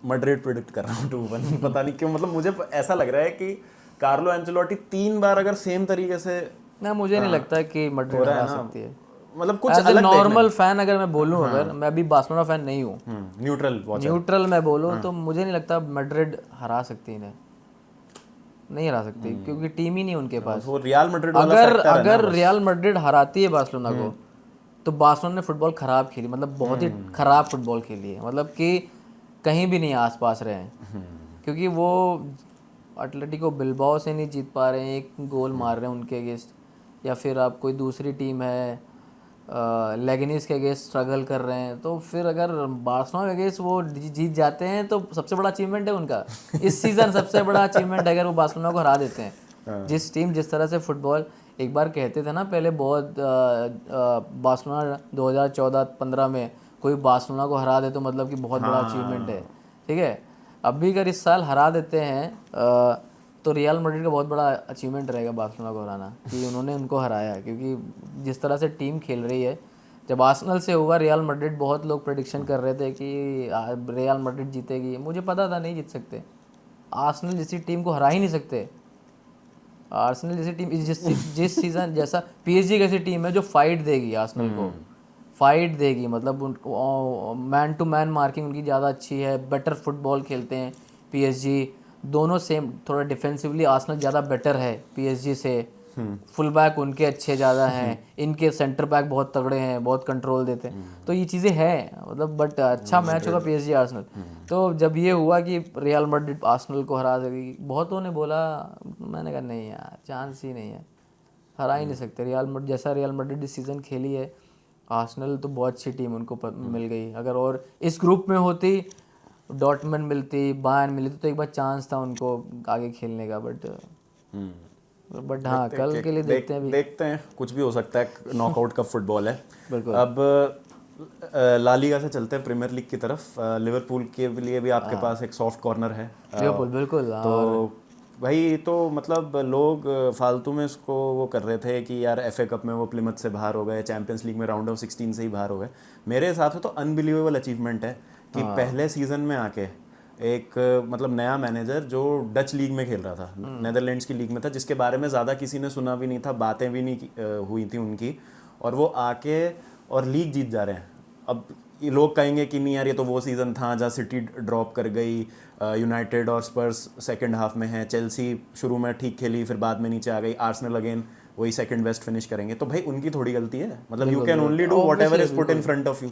मैड्रिड प्रिडिक्ट कर रहा हूँ 2-1 पता नहीं क्यों, मतलब मुझे ऐसा लग रहा है कि कार्लो एंचेलोटी 3 बार अगर सेम तरीके से ना, मुझे नहीं लगता कि हो मैड्रिड रहा है हरा ना, सकती है। मतलब कुछ एज ए अलग देखने। नॉर्मल फैन अगर मैं बोलूँ, अगर मैं अभी बार्सिलोना फैन नहीं हूँ, न्यूट्रल वॉचर। न्यूट्रल मैं बोलूँ, तो मुझे नहीं लगता मैड्रिड हरा सकती इन्हें, नहीं हरा सकती, क्योंकि टीम ही नहीं उनके पास। वो रियल मैड्रिड वाला अगर फैक्टर है ना अगर बस। रियल मैड्रिड हराती है बार्सिलोना को, तो बार्सिलोना ने फुटबॉल खराब खेली, मतलब बहुत ही खराब फुटबॉल खेली है, मतलब कि कहीं भी नहीं आसपास रहे हैं। क्योंकि वो एटलेटिको बिल्बाओ से नहीं जीत पा रहे हैं, एक गोल मार रहे हैं उनके अगेंस्ट, या फिर आप कोई दूसरी टीम है लेगनीज के अगेंस्ट स्ट्रगल कर रहे हैं, तो फिर अगर बार्सिलोना के अगेंस्ट वो जीत जाते हैं तो सबसे बड़ा अचीवमेंट है उनका इस सीज़न। सबसे बड़ा अचीवमेंट है अगर वो बार्सिलोना को हरा देते हैं। जिस टीम जिस तरह से फुटबॉल, एक बार कहते थे ना पहले बहुत, बार्सिलोना 2014-15 में कोई बार्सिलोना को हरा दे तो मतलब कि बहुत बड़ा अचीवमेंट है, ठीक है। अभी अगर इस साल हरा देते हैं तो रियल मैड्रिड का बहुत बड़ा अचीवमेंट रहेगा बार्सिलोना को हराना, कि उन्होंने उनको हराया। क्योंकि जिस तरह से टीम खेल रही है, जब आर्सेनल से हुआ रियल मैड्रिड, बहुत लोग प्रेडिक्शन कर रहे थे कि रियल मैड्रिड जीतेगी, मुझे पता था नहीं जीत सकते। आर्सेनल जैसी टीम को हरा ही नहीं सकते। आर्सेनल जैसी टीम जिस सीजन जैसा पीएसजी कैसी टीम है जो फाइट देगी आर्सेनल को, फाइट देगी, मतलब उनको मैन टू मैन मार्किंग उनकी ज़्यादा अच्छी है, बेटर फुटबॉल खेलते हैं पीएसजी। दोनों सेम, थोड़ा डिफेंसिवली आर्सेनल ज़्यादा बेटर है पीएसजी से, फुल बैक उनके अच्छे ज़्यादा हैं, इनके सेंटर बैक बहुत तगड़े हैं, बहुत कंट्रोल देते हैं, तो ये चीज़ें हैं मतलब। बट अच्छा मैच होगा पीएसजी आर्सेनल। तो जब ये हुआ कि रियल मैड्रिड आर्सेनल को हरा देगी, बहुतों ने बोला, मैंने कहा नहीं यार, चांस ही नहीं है, हरा ही नहीं सकते। रियल मैड्रिड जैसा रियल मैड्रिड इस सीज़न खेली है, आर्सेनल तो बहुत अच्छी टीम उनको मिल गई। अगर और इस ग्रुप में होती, डॉर्टमंड मिलती, बायर्न मिलती, तो एक बार चांस था उनको आगे खेलने का। बट हाँ, कल के लिए देखते हैं अभी। देखते हैं, कुछ भी हो सकता है, नॉकआउट का फुटबॉल है। बिल्कुल। अब ला लीगा से चलते हैं प्रीमियर लीग की तरफ। लिवरपूल के लिए भी आपके पास एक सॉफ्ट कॉर्नर है। लिवरपूल बिल्कुल। तो भाई, तो मतलब लोग फालतू में इसको वो कर रहे थे कि यार एफए कप में वो प्लिमथ से बाहर हो गए, चैंपियंस लीग में राउंड ऑफ 16 से ही बाहर हो गए। मेरे हिसाब से तो अनबिलीवेबल अचीवमेंट है कि पहले सीजन में आके एक मतलब नया मैनेजर जो डच लीग में खेल रहा था, नेदरलैंड्स की लीग में था, जिसके बारे में ज़्यादा किसी ने सुना भी नहीं था, बातें भी नहीं हुई थी उनकी, और वो आके और लीग जीत जा रहे हैं। अब ये लोग कहेंगे कि नहीं यार, ये तो वो सीज़न था जहाँ सिटी ड्रॉप कर गई, यूनाइटेड और स्पर्स सेकंड हाफ में है, चेल्सी शुरू में ठीक खेली फिर बाद में नीचे आ गई, आर्सेनल अगेन वही सेकंड बेस्ट फिनिश करेंगे, तो भाई उनकी थोड़ी गलती है, मतलब you can only do what ever is put in front of you.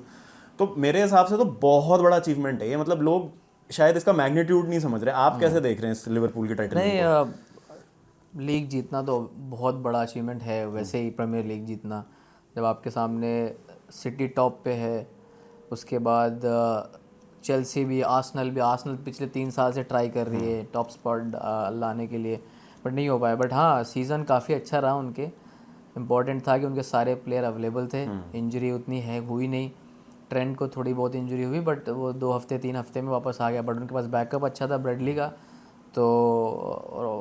तो मेरे हिसाब से तो बहुत बड़ा अचीवमेंट है ये, मतलब लोग शायद इसका मैग्नीट्यूड नहीं समझ रहे। आप कैसे देख रहे हैं इस लिवरपूल की टाइटल नहीं, लीग जीतना तो बहुत बड़ा अचीवमेंट है, वैसे ही प्रीमियर लीग जीतना, जब आपके सामने सिटी टॉप पे है, उसके बाद चेल्सी भी, आर्सेनल पिछले 3 साल से ट्राई कर रही है टॉप स्पॉट लाने के लिए, बट नहीं हो पाया। बट हाँ, सीज़न काफ़ी अच्छा रहा उनके। इम्पॉर्टेंट था कि उनके सारे प्लेयर अवेलेबल थे, इंजरी उतनी है हुई नहीं। ट्रेंड को थोड़ी बहुत इंजरी हुई, बट वो 2 हफ्ते 3 हफ्ते में वापस आ गया। बट उनके पास बैकअप अच्छा था ब्रेडली का, तो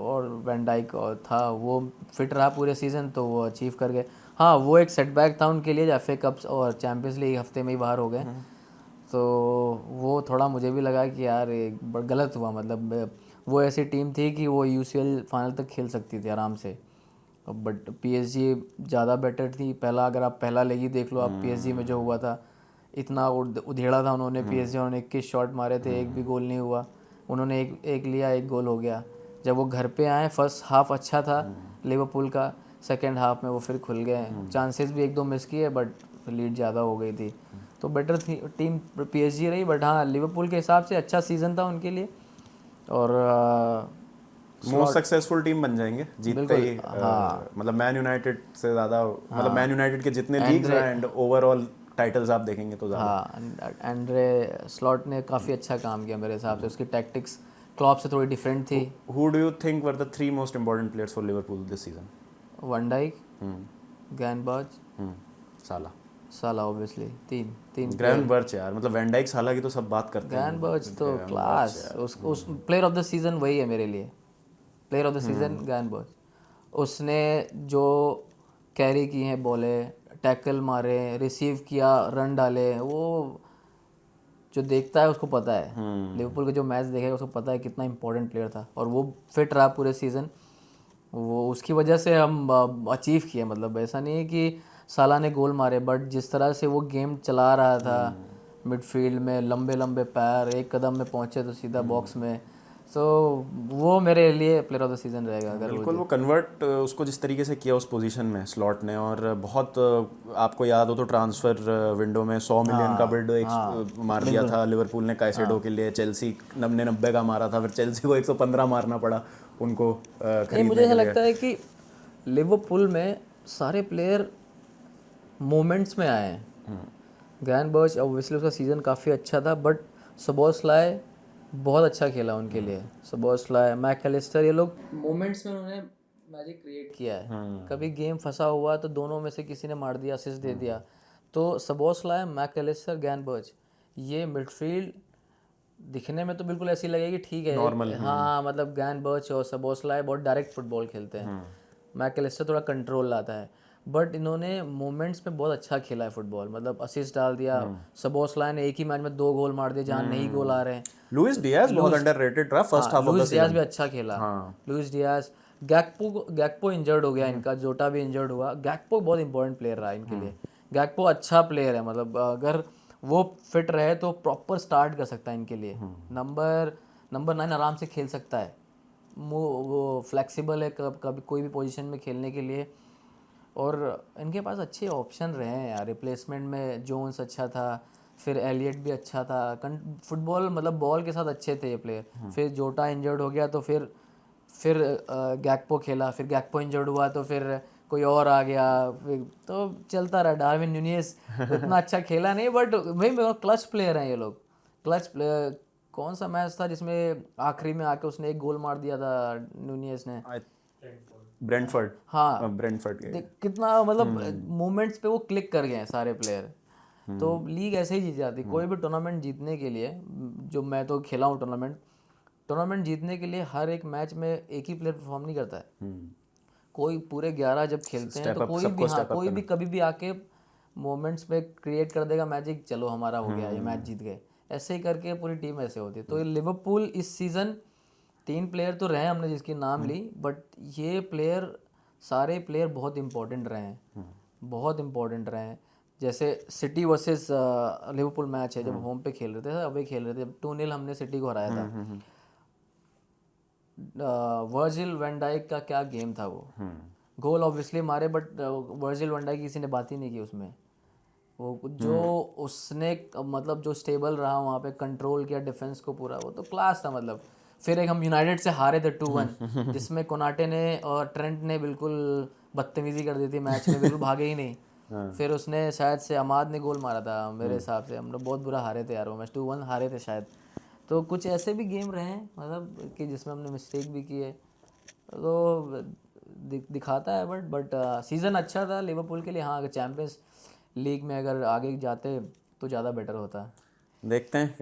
और वैन डाइक था, वो फिट रहा पूरे सीज़न, तो वो अचीव कर गए। हाँ, वो एक सेटबैक था उनके लिए, एफ ए कप्स और चैम्पियंस लीग हफ्ते में ही बाहर हो गए, तो वो थोड़ा मुझे भी लगा कि यार ये गलत हुआ। मतलब वो ऐसी टीम थी कि वो यूसीएल फाइनल तक खेल सकती थी आराम से, बट पीएसजी ज़्यादा बेटर थी। पहला अगर आप पहला लेग ही देख लो आप, पीएसजी में जो हुआ था, इतना उधेड़ा था उन्होंने पीएसजी, उन्होंने 21 शॉट मारे थे, एक भी गोल नहीं हुआ। उन्होंने एक लिया, एक गोल हो गया। जब वो घर पे आए, फर्स्ट हाफ अच्छा था लिवरपूल का, सेकेंड हाफ में वो फिर खुल गए। चांसेस भी एक दो मिस किए बट लीड ज़्यादा हो गई थी, तो बेटर थी टीम पीएसजी रही। बट हाँ, लिवरपूल के हिसाब से अच्छा सीज़न था उनके लिए। और मोस्ट सक्सेसफुल टीम बन जाएंगे जीतते ही। हाँ, मतलब मैन यूनाइटेड से ज़्यादा, मतलब मैन यूनाइटेड के जितने लीग्स हैं एंड ओवरऑल टाइटल्स आप देखेंगे तो ज़्यादा। हाँ, एंड्रे स्लॉट ने काफ़ी अच्छा काम किया मेरे हिसाब से। उसकी टैक्टिक्स क्लॉप से थोड़ी डिफरेंट थी। Who do you think were the 3 most important players for Liverpool this season? Van Dijk, Gravenberch, Salah, Salah, obviously तीन तीन ग्रैनबर्च यार, मतलब वैन डाइक साला की तो सब बात करते हैं। गैनबर्च तो क्लास, उस प्लेयर ऑफ द सीज़न वही है मेरे लिए। Player of the season Gravenberch. उसने जो कैरी की हैं बॉलें, टैकल मारे, रिसीव किया, रन डाले, वो जो देखता है उसको पता है। लिवरपूल के जो मैच देखेगा उसको पता है कितना इंपॉर्टेंट प्लेयर था। और वो फिट रहा पूरे सीज़न, वो उसकी वजह से हम अचीव किए। मतलब ऐसा नहीं है कि साला ने गोल मारे, बट जिस तरह से वो गेम चला रहा था मिडफील्ड में, लंबे लंबे पैर, एक कदम में पहुंचे तो सीधा बॉक्स में। सो वो मेरे लिए प्लेयर ऑफ द सीज़न रहेगा। अगर बिल्कुल, वो कन्वर्ट उसको जिस तरीके से किया उस पोजीशन में स्लॉट ने, और बहुत आपको याद हो तो ट्रांसफ़र विंडो में 100 मिलियन का बिड मार दिया था लिवरपूल ने काइसेडो के लिए। चेल्सी 90 का मारा था, फिर चेल्सी को 115 मारना पड़ा उनको नहीं, मुझे ऐसा लगता है कि लिवरपूल में सारे प्लेयर मोमेंट्स में आए हैं। गैनबर्च ऑब्वियसली उसका सीज़न काफ़ी अच्छा था, बट सबोस्लाय बहुत अच्छा खेला उनके लिए। सबोस्लाय, मैकएलिस्टर, ये लोग मोमेंट्स में उन्होंने मैजिक क्रिएट किया है। कभी गेम फंसा हुआ तो दोनों में से किसी ने मार दिया, असिस्ट दे दिया। तो सबोस्लाय, मैकएलिस्टर, गैनबर्च, ये मिडफील्ड दिखने में तो बिल्कुल ऐसी लगेगी ठीक है नॉर्मल। हाँ, मतलब गैनबर्च और सबोस्लाय बहुत डायरेक्ट फुटबॉल खेलते हैं। मैकएलिस्टर थोड़ा कंट्रोल लाता है, बट इन्होंने मोमेंट्स में बहुत अच्छा खेला है फुटबॉल। मतलब असिस्ट डाल दिया। सबोस्लाय ने एक ही मैच में 2 गोल मार दिए जहाँ नहीं गोल आ रहे हैं। लुइस डियाज बहुत अंडररेटेड रहा first half of the Luis Diaz season. भी अच्छा खेला। लुइस डियाज, गैक्पो इंजर्ड हो गया इनका, जोटा भी इंजर्ड हुआ। गैक्पो बहुत इंपॉर्टेंट प्लेयर रहा इनके लिए। गैक्पो अच्छा प्लेयर है, मतलब अगर वो फिट रहे तो प्रॉपर स्टार्ट कर सकता है इनके लिए। नंबर 9 आराम से खेल सकता है। वो फ्लेक्सिबल है कभी कोई भी पोजीशन में खेलने के लिए। और इनके पास अच्छे ऑप्शन रहे हैं यार। रिप्लेसमेंट में जोन्स अच्छा था, फिर एलियट भी अच्छा था। फुटबॉल मतलब बॉल के साथ अच्छे थे ये प्लेयर। फिर जोटा इंजर्ड हो गया तो फिर गैक्पो खेला, फिर गैक्पो इंजर्ड हुआ तो फिर कोई और आ गया, फिर तो चलता रहा। डार्विन न्यूनेस इतना अच्छा खेला नहीं, बट भाई क्लच प्लेयर हैं ये लोग। क्लच प्लेयर, कौन सा मैच था जिसमें आखिरी में आके उसने एक गोल मार दिया था न्यूनेस ने? ब्रेंटफोर्ड। हाँ, ब्रेंटफोर्ड के कितना मतलब मोमेंट्स पे वो क्लिक कर गए हैं सारे प्लेयर। तो लीग ऐसे ही जीत जाती। कोई भी टूर्नामेंट जीतने के लिए, जो मैं तो खेला हूँ टूर्नामेंट जीतने के लिए हर एक मैच में एक ही प्लेयर परफॉर्म नहीं करता है। कोई पूरे 11 जब खेलते हैं तो कोई भी कभी भी आके मोमेंट्स पे क्रिएट कर देगा मैजिक, चलो हमारा हो गया, ये मैच जीत गए। ऐसे ही करके पूरी टीम ऐसे होती है। तो लिवरपूल इस सीज़न 3 प्लेयर तो रहे हमने जिसकी नाम ली, बट ये सारे प्लेयर बहुत इंपॉर्टेंट रहे हैं, बहुत इंपॉर्टेंट रहे हैं। जैसे सिटी वर्सेस लिवरपूल मैच है, जब होम पे खेल रहे थे, अवे खेल रहे थे, 2-0 हमने सिटी को हराया था। वर्जिल वैन डाइक का क्या गेम था वो। गोल ऑब्वियसली मारे, बट वर्जिल वैन डाइक किसी ने बात ही नहीं की उसमें। वो जो उसने मतलब जो स्टेबल रहा वहाँ पे, कंट्रोल किया डिफेंस को पूरा, वो तो क्लास था। मतलब फिर एक हम यूनाइटेड से हारे थे 2-1 जिसमें कोनाटे ने और ट्रेंट ने बिल्कुल बदतमीजी कर दी थी मैच में, बिल्कुल भागे ही नहीं। फिर उसने शायद से अमाद ने गोल मारा था मेरे हिसाब से। हम लोग बहुत बुरा हारे थे यार वो मैच, 2-1 हारे थे शायद। तो कुछ ऐसे भी गेम रहे हैं मतलब कि जिसमें हमने मिस्टेक भी की है, तो दिखाता है। बट सीज़न अच्छा था लिवरपूल के लिए। हाँ, अगर चैम्पियंस लीग में अगर आगे जाते तो ज़्यादा बेटर होता। देखते हैं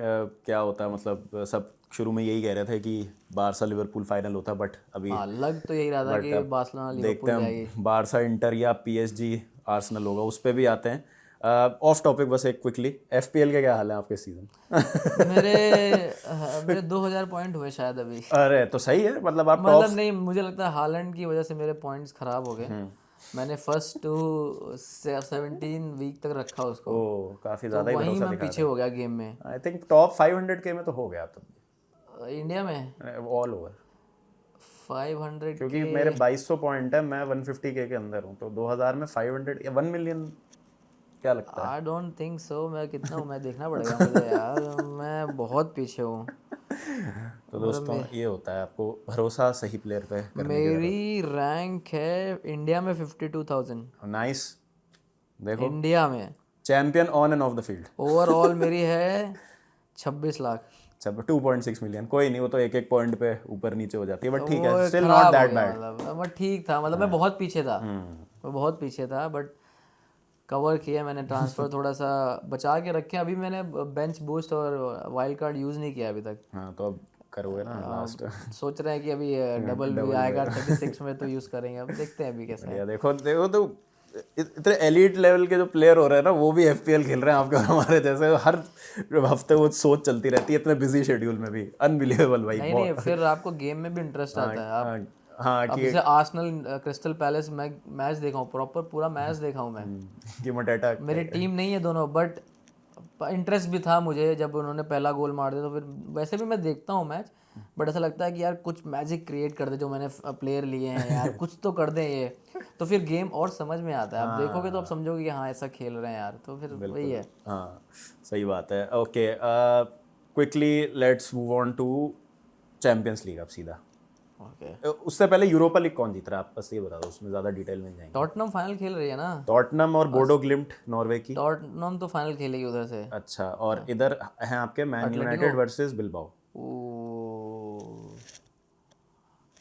क्या होता है। मतलब सब शुरू में यही कह रहे थे कि बारसा लिवरपूल फाइनल होता, बट अभी हाँ, लग तो यही रहा था कि बार्सिलोना देखते लिवरपूल जाएगी। हैं बारसा इंटर या पीएसजी आर्सेनल होगा, उस पर भी आते हैं। ऑफ टॉपिक बस एक क्विकली, एफपीएल के क्या हाल है आपके सीजन? मेरे 2000 पॉइंट हुए शायद अभी। अरे तो सही है, मतलब आप मतलब नहीं, मुझे लगता है हालैंड की वजह से मेरे पॉइंट्स खराब हो गए। हम्म। मैंने फर्स्ट टू 17 वीक तक रखा उसको, ओ काफी तो ज्यादा ही वहीं भरोसा मैं दिखा पीछे रहे हो गया गेम में। हैं। आई थिंक टॉप 500 के में तो हो गया तब, इंडिया में ऑल ओवर, 500 क्योंकि के। मेरे 2200 पॉइंट है, मैं 150 के अंदर हूँ, तो 2000 में 500 या 1 मिलियन क्या लगता है? I don't think so. मैं कितना हूँ, मैं देखना पड़ेगा मुझे यार, मैं बहुत पीछे हूँ। तो और दोस्तों ये होता है, आपको भरोसा सही प्लेयर पे करने की जरूरत। मेरी रैंक है इंडिया में 52,000। नाइस, देखो इंडिया में champion on end of the field. Overall मेरी है 26 लाख। अच्छा 2.6 मिलियन, कोई नहीं, वो तो एक एक पॉइंट पे ऊपर नीचे हो जाती है, बट ठीक है, वो स्टिल नॉट खराब हो दैट गया, बैड। मतलब मैं ठीक था, मतलब मैं बहुत पीछे था, मैं बहुत पीछे था, बट कवर किया मैंने। ट्रांसफ़र थोड़ा सा बचा के रखे, अभी मैंने बेंच बूस्ट और वाइल्ड कार्ड यूज़ नहीं किया अभी तक। हाँ तो अब करोगे ना लास्ट? सोच रहे हैं कि अभी डबल भी डबल आएगा में 36 में, तो यूज़ करेंगे, अब देखते हैं अभी कैसा है। बढ़िया, देखो देखो तो इतने एलीट लेवल के जो प्लेयर हो रहे हैं ना, वो भी एफपीएल खेल रहे हैं आपके और हमारे जैसे, हर हफ्ते वो सोच चलती रहती है, इतने बिजी शेड्यूल में भी, अनबिलीवेबल भाई नहीं नहीं, बहुत। फिर आपको गेम में भी इंटरेस्ट हाँ आता है। आप हाँ हाँ, अब कि जैसे आर्सेनल क्रिस्टल पैलेस मैच देखा हूँ, प्रॉपर पूरा मैच देखा हूँ मैं। कि मटेटा मेरी टीम नहीं है दोनों, बट इंटरेस्ट भी था मुझे जब उन्होंने पहला गोल मार दिया, तो फिर वैसे भी मैं देखता हूँ मैच, बट ऐसा लगता है कि यार कुछ मैजिक क्रिएट कर दे, जो मैंने प्लेयर लिए हैं यार, कुछ तो कर दें ये, तो फिर गेम और समझ में आता है। आप देखोगे तो आप समझोगे कि हाँ ऐसा खेल रहे हैं यार, तो फिर वही बिल्कुल, है। हाँ सही बात है। Okay quickly let's move on to champions league अब सीधा। ओके, उससे पहले यूरोपा लीग कौन जीत रहा है आप बस ये बता दो, उसमें ज़्यादा डिटेल में नहीं जाएंगे। टॉटनम फाइनल खेल रही है ना। टॉटनम और बोडो ग्लिम्ट नॉर्वे की। टॉटनम तो फाइनल खेलेगी उधर से। अच्छा, और इधर हैं आपके Man Atletico. United versus Bilbao.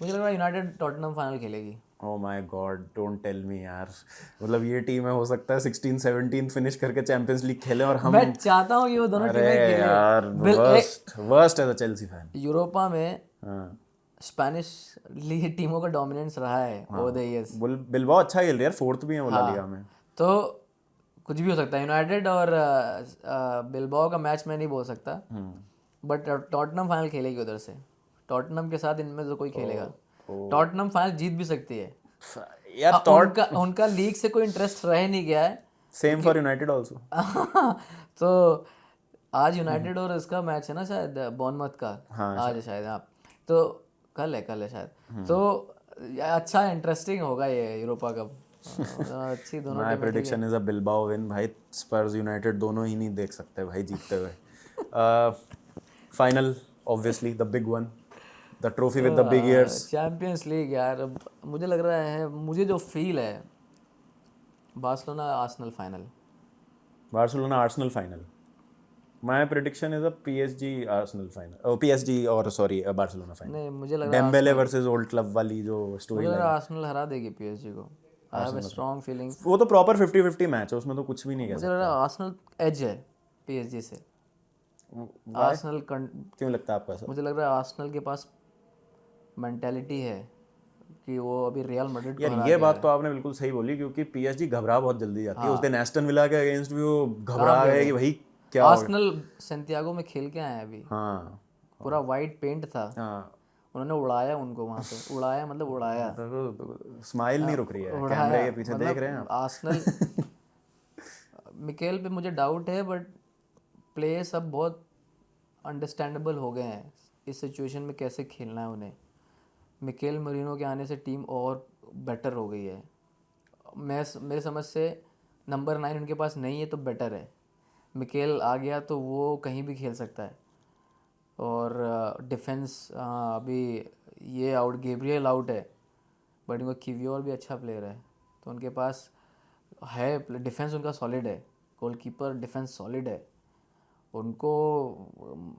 मुझे लग रहा है यूनाइटेड टॉटनम फाइनल खेलेगी। Oh my god, don't tell me यार, मतलब ये टीम है, हो सकता है 16-17 फिनिश करके चैंपियंस लीग खेले और हम। मैं चाहता हूँ कि वो दोनों अरे टीमें खेले। यार worst worst as a Chelsea fan. Europa में हाँ स्पेनिश लीग टीमों का डोमिनेंस रहा है ओवर द इयर्स। बिलबाओ अच्छा खेल रही है यार, फोर्थ भी है वो ला लीगा हाँ, में। तो कुछ भी हो सकता है। यूनाइटेड और बिलबाओ का मैच मैं नहीं बोल सकता, बट टॉटनम फाइनल खेलेगी उधर से। टॉटनम के साथ इनमें से कोई खेलेगा। टॉटनम फाइनल जीत भी सकती है। यार उनका उनका लीग से कोई इंटरेस्ट रह नहीं गया है। Same for United also. तो आज यूनाइटेड और इसका मैच है ना शायद, बॉर्नमथ का। हाँ आज है शायद, हाँ। तो कल है शायद। तो अच्छा इंटरेस्टिंग होगा ये यूरोपा कप। अच्छी दोनों माय टीमें ठीक है। Prediction is a Bilbao win भाई, स्पर्स यूनाइटेड दोनों ही नहीं देख सकते भाई जीतते हुए। Final obviously the big one, the trophy with the big years. Champions league यार, अब मुझे लग रहा है, मुझे जो फील है, Barcelona Arsenal final. Barcelona Arsenal final. My prediction is a PSG Arsenal final, PSG और सॉरी बार्सिलोना फाइनल। नहीं, मुझे लग रहा है डेम्बेले वर्सेस ओल्ड क्लब वाली जो स्टोरी मुझे लग रहा लाइन। है आर्सेनल हरा देगी पीएसजी को। I have a strong feeling. वो तो प्रॉपर 50-50 मैच है, उसमें तो कुछ भी नहीं कह मुझे लग रहा है आर्सेनल एज है पीएसजी से। सकते। आर्सेनल क्यों लगता है आपको ऐसा? मुझे लग रहा है आर्सेनल के पास मेंटालिटी है कि वो अभी रियल मैड्रिड को यार हरा ये के आ बात रहा तो है। आपने बिल्कुल सही बोली, क्योंकि पीएसजी घबरा बहुत जल्दी जाती है। उस दिन एस्टन विला के अगेंस्ट भी वो कहाँ घबरा गए गए थे? कि भाई क्या हो गया। आर्सेनल सेंटियागो में खेल के आए हैं अभी, हाँ पूरा वाइट पेंट था, हाँ, उन्होंने उड़ाया उनको वहां पे। उड़ाया मतलब उड़ाया। तो स्माइल नहीं रुक रही है, कैमरे उड़ाया के पीछे देख रहे हैं मतलब आप। आर्सेनल। मिकेल पे मुझे डाउट है, बट प्ले सब बहुत अंडरस्टैंडेबल हो गए हैं इस सिचुएशन में, कैसे खेलना है उन्हें। मिकेल मरीनो के आने से टीम और बेटर हो गई है। मेरे समझ से नंबर 9 उनके पास नहीं है तो बेटर है। मिकेल आ गया तो वो कहीं भी खेल सकता है। और डिफेंस, अभी ये आउट, गेब्रियल आउट है, बट उनका किवियोर भी अच्छा प्लेयर है, तो उनके पास है डिफेंस, उनका सॉलिड है। गोलकीपर डिफेंस सॉलिड है उनको।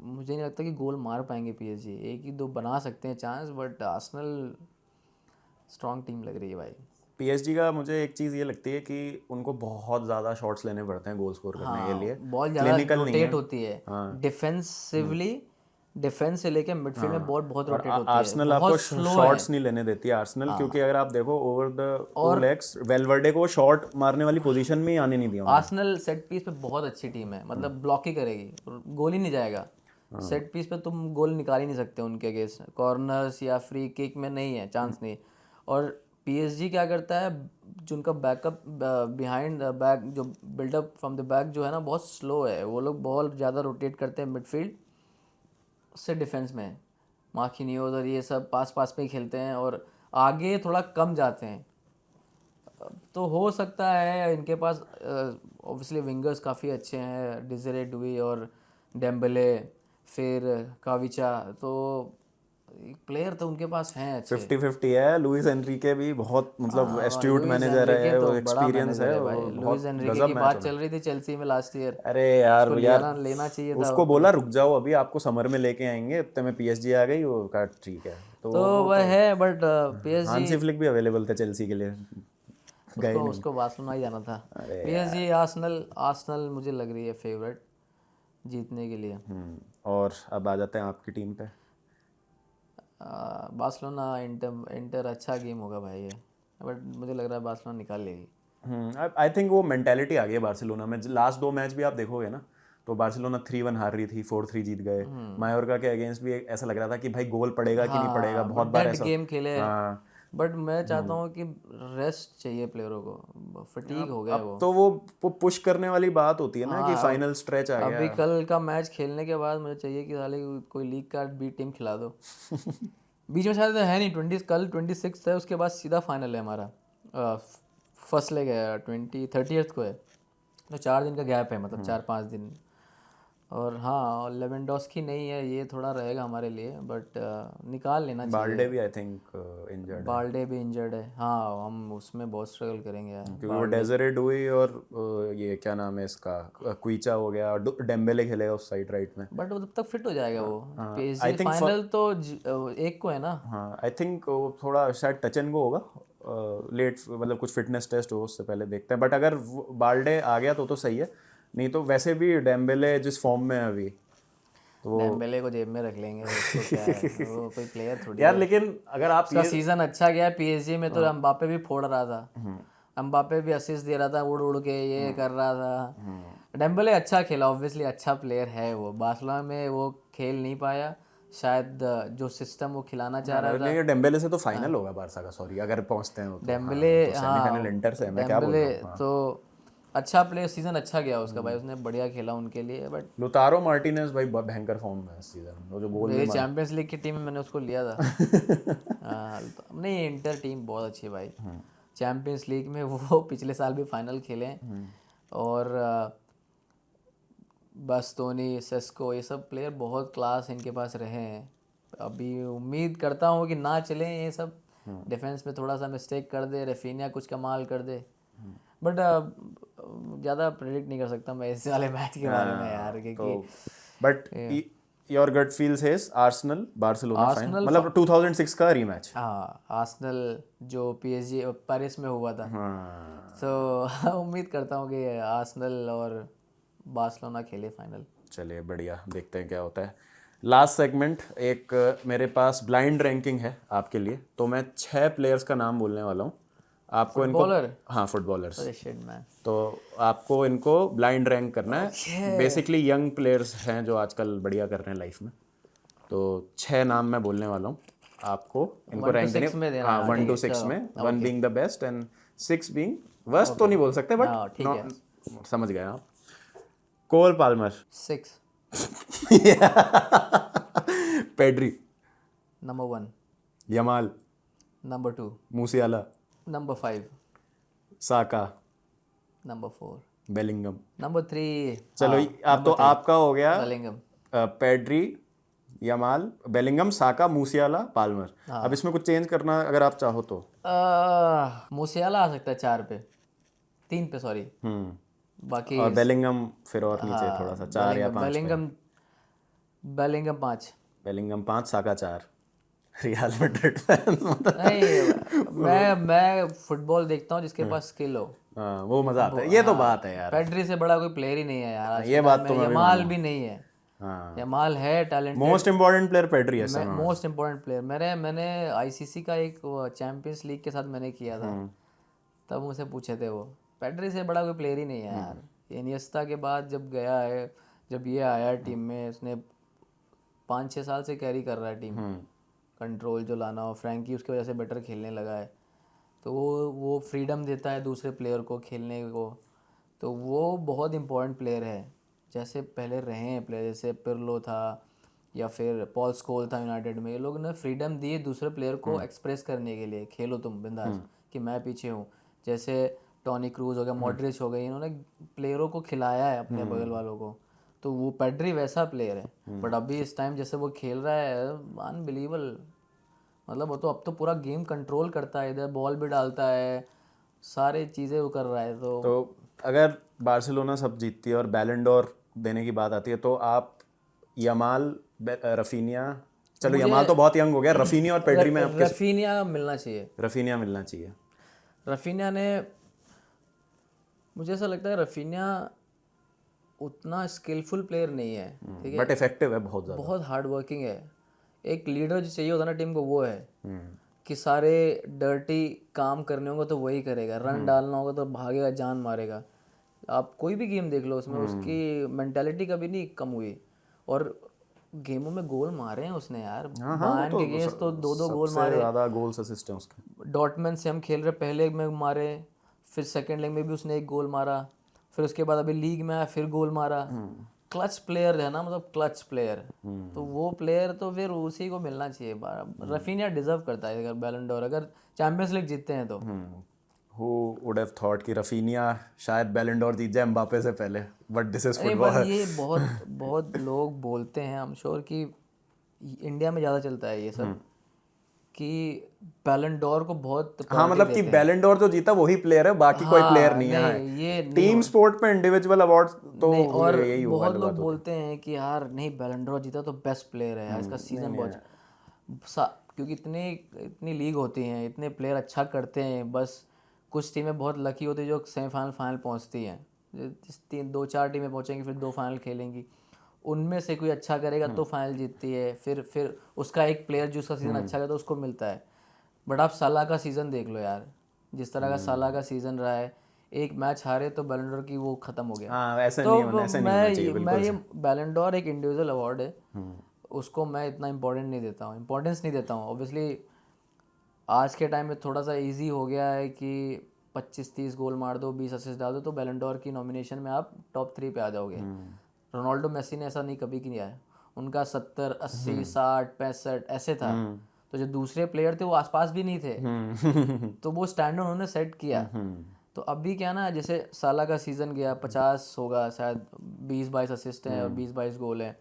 मुझे नहीं लगता कि गोल मार पाएंगे पीएसजी, एक ही दो बना सकते हैं chance, but Arsenal strong team लग रही है भाई। पीएसजी का मुझे एक चीज़ ये लगती है कि उनको बहुत ज़्यादा शॉट्स लेने पड़ते हैं गोल स्कोर करने के हाँ, लिए। बॉल ज़्यादा क्लिनिकल नहीं है। रोटेट होती है हाँ डिफेंसिवली। डिफेंस से लेके मिडफील्ड में बॉल बहुत रोटेट होती है, आर्सेनल आपको बहुत स्लो है। शॉट्स नहीं लेने देती है आर्सेनल, क्योंकि अगर आप देखो over the two legs Valverde को शॉट मारने वाली पोजीशन में ही आने नहीं दिया। आर्सेनल सेट पीस पे बहुत अच्छी टीम है, मतलब ब्लॉक ही करेगी, गोल ही नहीं जाएगा। सेट पीस पे तुम गोल निकाल ही नहीं सकते उनके अगेंस्ट, कॉर्नर्स या फ्री किक में नहीं है, चांस नहीं। और पीएसजी क्या करता है, जो उनका बैकअप बिहाइंड द बैक, जो बिल्डअप फ्रॉम द बैक जो है ना, बहुत स्लो है। वो लोग बॉल ज़्यादा रोटेट करते हैं मिडफील्ड से डिफेंस में, मार्किनियोज और ये सब पास पास में ही खेलते हैं और आगे थोड़ा कम जाते हैं। तो हो सकता है इनके पास ऑब्वियसली विंगर्स काफ़ी अच्छे हैं, डिज़रे डुई और डेम्बले, फिर काविचा, तो प्लेयर तो उनके पास हैं अच्छे। 50-50 है। लुइस एनरिके भी बहुत मतलब एस्ट्यूट लुइस मैनेजर एनरिके है, तो वो बड़ा एक्सपीरियंस मैनेजर है, है भाई। वो लुइस बहुत एनरिके गजब की मैच बात होना। चल रही थी चेल्सी में लास्ट ईयर, अरे यार उसको यार लेना चाहिए था। उसको बोला रुक जाओ, अभी आपको समर में लेके आएंगे, इतने में पीएसजी आ गई, वो कहा ठीक है। तो तो वह है, बट पीएसजी हांसी फ्लिक भी अवेलेबल थे चेल्सी के लिए, गए नहीं। उसको बार्सिलोना ही जाना था। अरे पीएसजी, आर्सेनल, आर्सेनल मुझे लग रही है फेवरेट जीतने के लिए। और अब आ जाते हैं आपकी टीम पे। बार्सिलोना इंटर, इंटर अच्छा गेम होगा भाई ये, बट मुझे लग रहा है बार्सिलोना निकाल लेगी। आई थिंक वो मेंटेलिटी आ गई है बार्सिलोना में। लास्ट 2 मैच भी आप देखोगे ना, तो बार्सिलोना 3-1 हार रही थी, 4-3 जीत गए। मायोर्का के अगेंस्ट भी ऐसा लग रहा था कि भाई गोल पड़ेगा कि नहीं पड़ेगा, बहुत बार ऐसा। गेम खेले, हाँ, बट मैं चाहता हूँ कि रेस्ट चाहिए प्लेयरों को, फटीग हो गया वो। तो वो पुश करने वाली बात होती है ना कि फाइनल स्ट्रेच आ अभी गया। कल का मैच खेलने के बाद मुझे चाहिए कि साले कोई लीग का बी टीम खिला दो। बीच में शायद है नहीं, 20 कल 26 है, उसके बाद सीधा फाइनल है हमारा। फर्स्ट लेग है 30th को है, तो 4 दिन का गैप है, मतलब 4-5 दिन। और हाँ, लेवेंडोस्की नहीं है, ये थोड़ा रहेगा हमारे लिए, बट निकाल लेना चाहिए। बाल्डे भी आई थिंक इंजर्ड है, बाल्डे भी इंजर्ड है, हाँ, हम उसमें बहुत स्ट्रगल करेंगे यार। क्योंकि वो डेजरे डुई और ये क्या नाम है इसका, क्विचा हो गया, डेम्बेले खेलेगा उस साइड राइट में। बट वो तब तक फिट हो जाएगा वो। I पीएसजी think फाइनल तो 1 को है ना। हाँ, आई थिंक वो थोड़ा शायद टच एंड गो होगा, लेट मतलब कुछ फिटनेस टेस्ट हो उससे पहले देखते हैं। बट अगर बाल्डे आ गया तो सही है, नहीं तो वैसे भी डेम्बेले जिस फॉर्म में है अभी, तो डेम्बेले को जेब में रख लेंगे, उसको क्या है, वो कोई प्लेयर थोड़ी यार है। लेकिन अगर आप उसका सीजन अच्छा गया पीएसजी में, तो एम्बापे भी फोड़ रहा था, एम्बापे भी असिस्ट दे रहा था उड़ उड़ के, ये कर रहा था। डेम्बेले अच्छा खेला, ऑब्वियसली अच्छा प्लेयर है वो। बार्सिलोना में वो खेल नहीं पाया शायद, जो सिस्टम वो खिलाना चाह रहा था। नहीं, डेम्बेले से तो फाइनल होगा बारसा का, सॉरी, अगर पहुंचते हैं तो। डेम्बेले, तो सेमीफाइनल इंटर से, मैं क्या बोल रहा डेम्बेले हूँ। तो अच्छा प्लेयर, सीजन अच्छा गया उसका भाई, उसने बढ़िया खेला उनके लिए। बट लुतारो मार्टिनेज भाई बहुत भयंकर फॉर्म में है इस सीजन, वो जो गोल मेरी चैंपियंस लीग की टीम में मैंने उसको लिया था। नहीं, इंटर टीम बहुत अच्छी है भाई। चैंपियंस लीग में वो पिछले साल भी फाइनल खेले हैं, और बास्तोनी, सेस्को, ये सब प्लेयर बहुत क्लास इनके पास रहे हैं। अभी उम्मीद करता हूँ कि ना चलें ये सब, डिफेंस में थोड़ा सा मिस्टेक कर दे, रेफिनिया कुछ कमाल कर दे, बट ज़्यादा प्रेडिक्ट नहीं कर सकता मैं इस वाले मैच के बारे में यार, क्योंकि but your gut feel says Arsenal Barcelona final, Arsenal मतलब 2006 का रीमैच। हाँ, आर्सेनल जो पीएसजी पेरिस में हुआ था, हाँ, तो उम्मीद करता हूँ कि आर्सेनल और बार्सिलोना खेले फाइनल। चलिए बढ़िया, देखते हैं क्या होता है। लास्ट सेगमेंट, एक मेरे पास ब्लाइंड रैंकिंग है आपके लिए, तो मैं 6 प्लेयर्स का नाम बोलने वाला हूँ आपको। फुटबॉलर? इनको, हाँ, फुटबॉलर्स। अरे शिट मैन। तो आपको इनको ब्लाइंड रैंक करना है। बेसिकली यंग प्लेयर्स हैं जो आजकल बढ़िया कर रहे हैं लाइफ में। तो 6 नाम मैं बोलने वाला हूँ आपको, इनको रैंक देने। हाँ, 1 to 6 में, 1 being the best and 6 being worst. तो नहीं बोल सकते, बट समझ गए आप। कोल Palmer 6, Pedri, number 1, Yamal, number 2, मूसियाला, number 5, साका, नंबर 4, बेलिंगम। नंबर 3। चलो आप तो आपका हो गया बेलिंगम। पेड्री, यमाल, बेलिंगम, साका, मूसियाला, पाल्मर। अब इसमें कुछ चेंज करना अगर आप चाहो तो। मूसियाला आ सकता है 4 पे, 3 पे सॉरी, बाकी और बेलिंगम फिर और नीचे थोड़ा सा, 4 या 5 पे। बेलिंगम 5। बेलिंगम 5, साका 4। Real Madrid fan. नहीं, मैं फुटबॉल देखता हूँ जिसके पास स्किल हो। हाँ, वो मजा आता है, ये तो बात है यार। पेड्री से बड़ा कोई प्लेयर ही नहीं है यार, ये बात तो मैं भी यमाल भी नहीं है। हाँ यमाल है talented, most important player Pedri है समय मोस्ट इम्पोर्टेंट प्लेयर। मैंने आईसीसी का एक चैंपियंस लीग के साथ मैंने किया था, तब मुझसे पूछे थे वो, पेड्री से बड़ा कोई प्लेयर ही नहीं है यार। इनिएस्टा के बाद जब गया है, जब ये आया टीम में, उसने 5-6 साल से कैरी कर रहा है टीम, कंट्रोल जो लाना हो, फ्रैंकी उसकी वजह से बेटर खेलने लगा है, तो वो फ्रीडम देता है दूसरे प्लेयर को खेलने को, तो वो बहुत इंपॉर्टेंट प्लेयर है। जैसे पहले रहे हैं प्लेयर, जैसे पिरलो था या फिर पॉल स्कोल था यूनाइटेड में, ये लोग ने फ्रीडम दी दूसरे प्लेयर को एक्सप्रेस करने के लिए, खेलो तुम बिंदास कि मैं पीछे हूँ। जैसे टॉनी क्रूज हो गया, मॉड्रिच हो गए, इन्होंने प्लेयरों को खिलाया है अपने बगल वालों को, तो वो पेड्री वैसा प्लेयर है। बट अभी इस टाइम जैसे वो खेल रहा है, अनबिलीवेबल, मतलब वो तो अब तो पूरा गेम कंट्रोल करता है, इधर बॉल भी डालता है, सारी चीज़ें वो कर रहा है। तो अगर बार्सिलोना सब जीतती है और बैलन डोर देने की बात आती है, तो आप यमाल, रफीनिया, चलो यमाल तो बहुत यंग हो गया, रफीनिया और पेड्री में आप रफीनिया मिलना चाहिए, रफीनिया मिलना चाहिए। रफीनिया ने, मुझे ऐसा लगता है रफीनिया उतना स्किलफुल प्लेयर नहीं है, ठीक है, बट इफेक्टिव है बहुत ज़्यादा। बहुत हार्ड वर्किंग है। एक लीडर जो चाहिए होता ना टीम को, वो है हम्म, कि सारे डर्टी काम करने होंगे तो वही करेगा, रन डालना होगा तो भागेगा, जान मारेगा। आप कोई भी गेम देख लो, उसमें उसकी मेंटालिटी कभी नहीं कम हुई, और गेमों में गोल मारे हैं उसने यार। हाँ हाँ, वो बायर्न के अगेंस्ट तो 2-2 गोल सबसे मारे। ज़्यादा गोल्स असिस्ट हैं उसके। डॉर्टमंड से हम खेल रहे, पहले लेग में मारे, फिर सेकंड लेग में भी उसने एक गोल मारा, फिर उसके बाद अभी लीग में आया फिर गोल मारा। क्लच प्लेयर है ना, मतलब क्लच प्लेयर, तो वो प्लेयर तो फिर उसी को मिलना चाहिए। रफीनिया डिजर्व करता है अगर बैलन डोर, अगर चैंपियंस लीग जीतते हैं तो। हु वुड हैव थॉट कि रफीनिया शायद बैलन डोर जीत जाए एम्बापे से पहले, बट दिस इज अरे फुटबॉल। पर ये बहुत बहुत लोग बोलते हैं, आई एम श्योर कि इंडिया में ज़्यादा चलता है ये सब, कि बैलन डोर को बहुत हाँ प्रायोरिटी मतलब कि देते हैं। बैलन डोर जो जीता वही प्लेयर है, बाकी कोई प्लेयर नहीं है। नहीं, ये नहीं टीम स्पोर्ट में इंडिविजुअल अवार्ड तो नहीं, और यही हुआ बहुत वाली लोग बात होती बोलते हैं कि यार नहीं, बैलन डोर जीता तो बेस्ट प्लेयर है यार, इसका सीजन बहुत क्योंकि इतनी इतनी लीग होती हैं, इतने प्लेयर अच्छा करते हैं, बस कुछ टीमें बहुत लकी होती हैं जो सेमीफाइनल फाइनल पहुंचती हैं। जिस 3-2-4 टीमें पहुंचेंगी, फिर 2 फाइनल खेलेंगी, उनमें से कोई अच्छा करेगा तो फाइनल जीतती है, फिर उसका एक प्लेयर जो उसका सीज़न अच्छा करे तो उसको मिलता है। बट आप साला का सीज़न देख लो यार, जिस तरह का साला का सीज़न रहा है, एक मैच हारे तो बैलन डोर की वो ख़त्म हो गया। हाँ ऐसा तो नहीं होना, ऐसा नहीं होना चाहिए मैं बिल्कुल ये से। बैलन डोर एक इंडिविजुअल अवार्ड है, उसको मैं इतना इम्पोर्टेंट नहीं देता हूँ, इम्पोर्टेंस नहीं देता हूँ। ऑब्वियसली आज के टाइम में थोड़ा सा इजी हो गया है कि 25-30 गोल मार दो, 20 असिस्ट डाल दो, तो बैलन डोर की नॉमिनेशन में आप टॉप 3 पे आ जाओगे। रोनाल्डो मेसी ने ऐसा नहीं कभी किया है, उनका 70, 80, 60, 65 ऐसे था, तो जो दूसरे प्लेयर थे वो आसपास भी नहीं थे, तो वो स्टैंडर्ड उन्होंने सेट किया। तो अभी क्या ना, जैसे साला का सीज़न गया, 50 होगा शायद, 20-22 असिस्ट हैं और 20-22 गोल हैं,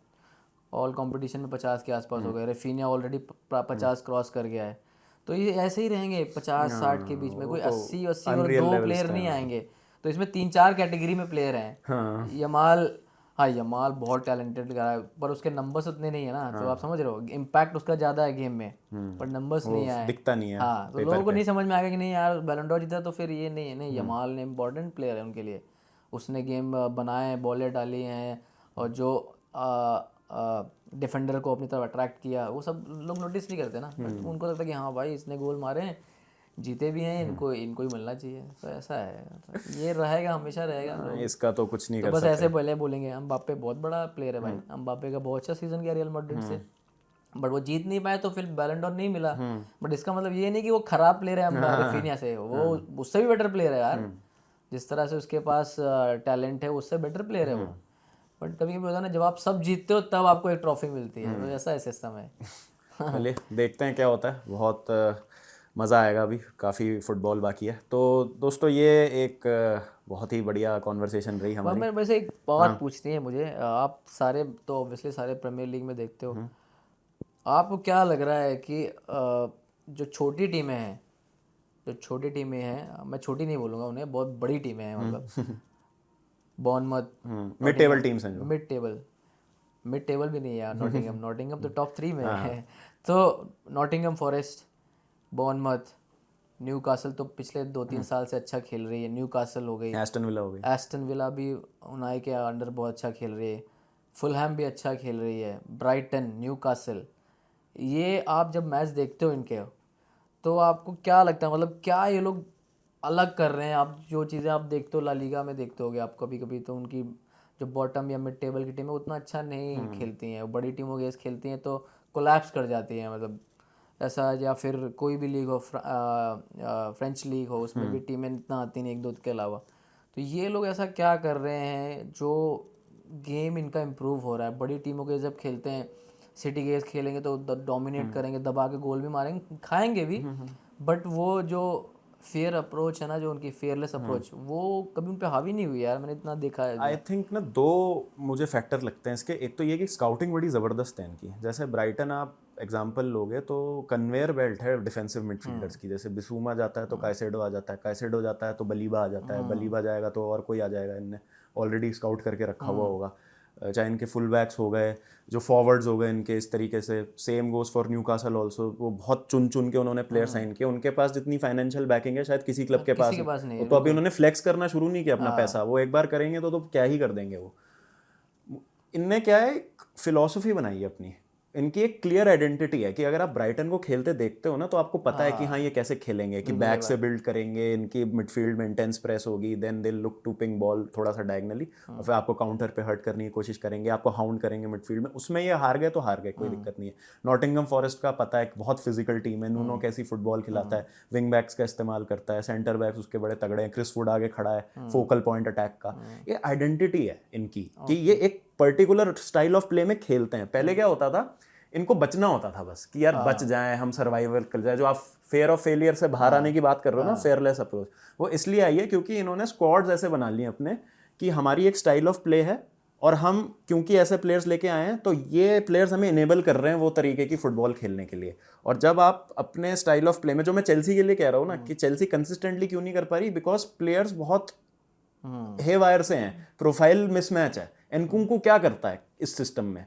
ऑल कंपटीशन में 50 के आसपास हो गए। रेफीनिया ऑलरेडी 50 क्रॉस कर गया है, तो ये ऐसे ही रहेंगे 50-60 के बीच में, कोई 80-80 और 2 प्लेयर नहीं आएंगे। तो इसमें 3-4 कैटेगरी में प्लेयर हैं। यमाल, हाँ यमाल बहुत टैलेंटेड है, पर उसके नंबर्स उतने नहीं है ना, तो आप समझ रहे हो, इम्पैक्ट उसका ज़्यादा है गेम में, पर नंबर्स नहीं आए, दिखता नहीं है हाँ, तो लोगों को नहीं समझ में आएगा कि नहीं यार बैलन डोर जीता तो फिर ये नहीं है। नहीं, यमाल ने इंपॉर्टेंट प्लेयर है उनके लिए, उसने गेम बनाए हैं, बॉलें डाली हैं, और जो डिफेंडर को अपनी तरफ अट्रैक्ट किया, वो सब लोग नोटिस नहीं करते ना, बट उनको लगता है कि हाँ भाई इसने गोल मारे हैं, जीते भी हैं, इनको इनको ही मिलना चाहिए। तो ऐसा है, तो ये रहेगा, हमेशा रहेगा। इसका तो कुछ नहीं तो कर बस सकते। ऐसे पहले बोलेंगे एम्बाप्पे बहुत बड़ा प्लेयर है भाई, एम्बाप्पे का बहुत अच्छा सीजन गया रियल मैड्रिड से, बट वो जीत नहीं पाए तो फिर बैलन डोर नहीं मिला। बट इसका मतलब ये नहीं कि वो खराब प्लेयर है रफीनिया से, वो उससे भी बेटर प्लेयर है यार, जिस तरह से उसके पास टैलेंट है उससे बेटर प्लेयर है वो। बट कभी कभी होता है ना, जब आप सब जीतते हो तब आपको एक ट्रॉफी मिलती है, तो ऐसा है सिस्टम है। चलिए देखते हैं क्या होता है, बहुत मज़ा आएगा, अभी काफ़ी फुटबॉल बाकी है। तो दोस्तों ये एक बहुत ही बढ़िया कॉन्वर्सेशन रही हमारी। मैं वैसे एक बात पूछनी है मुझे, आप सारे तो ऑब्वियसली सारे प्रीमियर लीग में देखते हो, आपको क्या लग रहा है कि जो छोटी टीमें हैं, जो छोटी टीमें हैं, मैं छोटी नहीं बोलूँगा उन्हें, बहुत बड़ी टीमें हैं, मतलब बॉर्नमथ, मिड टेबल टीम्स हैं जो, मिड टेबल भी नहीं है यार, नॉटिंघम तो टॉप 3 में है। तो नॉटिंघम फॉरेस्ट, बॉर्नमथ, न्यूकासल तो पिछले 2-3 साल से अच्छा खेल रही है, न्यूकासल हो गई, एस्टन विला हो गई, एस्टन विला भी उनाई के अंडर बहुत अच्छा खेल रही है, फुलहैम भी अच्छा खेल रही है, ब्राइटन, न्यूकासल, ये आप जब मैच देखते हो इनके तो आपको क्या लगता है, मतलब क्या ये लोग अलग कर रहे हैं? आप जो चीज़ें आप देखते हो ला लीगा में देखते होगे आप कभी कभी, तो उनकी जो बॉटम या मिड टेबल की टीम है उतना अच्छा नहीं खेलती हैं, बड़ी टीमों के खेलती हैं तो कोलैप्स कर जाती हैं, मतलब ऐसा। या फिर कोई भी लीग हो, फ्रेंच लीग हो, उसमें भी टीमें इतना आती नहीं एक दो के अलावा। तो ये लोग ऐसा क्या कर रहे हैं जो गेम इनका इम्प्रूव हो रहा है? बड़ी टीमों के जब खेलते हैं, सिटी के खेलेंगे तो डोमिनेट करेंगे, दबा के गोल भी मारेंगे, खाएंगे भी, बट वो जो फेयर अप्रोच है ना, जो उनकी फेयरलेस अप्रोच, वो कभी उन पे हावी नहीं हुई यार, मैंने इतना देखा है। आई थिंक ना दो मुझे फैक्टर लगते हैं इसके। एक तो ये कि स्काउटिंग बड़ी ज़बरदस्त है इनकी। जैसे ब्राइटन आप एग्जांपल लोगे तो कन्वेयर बेल्ट है डिफेंसिव मिडफील्डर्स की। जैसे बिसूमा जाता है तो काइसेडो आ जाता है, काइसेडो जाता है तो बलीबा आ जाता है, बलीबा जाएगा तो और कोई आ जाएगा, इनने ऑलरेडी स्काउट करके रखा हुआ होगा। चाहे इनके फुल बैक्स हो गए, जो फॉरवर्ड्स हो गए इनके, इस तरीके से same goes for Newcastle also. वो बहुत चुन चुन के उन्होंने प्लेयर साइन किए। उनके पास जितनी फाइनेंशियल बैकिंग है शायद किसी क्लब के किसी पास के पास नहीं वो है, तो अभी उन्होंने फ्लेक्स करना शुरू नहीं किया अपना पैसा। वो एक बार करेंगे तो क्या ही कर देंगे वो। इनने क्या है, फिलॉसफी बनाई है अपनी। इनकी एक क्लियर आइडेंटिटी है कि अगर आप ब्राइटन को खेलते देखते हो ना तो आपको पता है कि हाँ ये कैसे खेलेंगे, कि बैक से बिल्ड करेंगे, इनकी मिडफील्ड में इंटेंस प्रेस होगी, then they look to ping ball थोड़ा सा डायगनली, और फिर आपको काउंटर पे हर्ट करने की कोशिश करेंगे, आपको हाउंड करेंगे मिडफील्ड में। उसमें ये हार गए तो हार गए, कोई दिक्कत नहीं है। नॉटिंघम फॉरेस्ट का पता है, बहुत फिजिकल टीम है, नूनो कैसी फुटबॉल खिलाता है, विंग बैक्स का इस्तेमाल करता है, सेंटर बैक्स उसके बड़े तगड़े हैं, क्रिस वुड आगे खड़ा है, फोकल पॉइंट अटैक का। ये आइडेंटिटी है इनकी कि ये एक पर्टिकुलर स्टाइल ऑफ प्ले में खेलते हैं। पहले क्या होता था, इनको बचना होता था बस कि यार बच जाएं, हम सर्वाइवल कर जाए। जो आप फेयर ऑफ फेलियर से बाहर आने की बात कर रहे हो ना, फेयरलेस अप्रोच, वो इसलिए आई है क्योंकि इन्होंने स्क्वाड्स ऐसे बना लिए अपने कि हमारी एक स्टाइल ऑफ प्ले है, और हम क्योंकि ऐसे प्लेयर्स लेके आए हैं तो ये प्लेयर्स हमें इनेबल कर रहे हैं वो तरीके की फुटबॉल खेलने के लिए। और जब आप अपने स्टाइल ऑफ प्ले में, जो मैं चेल्सी के लिए कह रहा हूँ ना कि चेल्सी कंसिस्टेंटली क्यों नहीं कर पा रही, बिकॉज प्लेयर्स बहुत हेवायर से हैं, प्रोफाइल मिसमैच है। एनकुंकू क्या करता है इस सिस्टम में,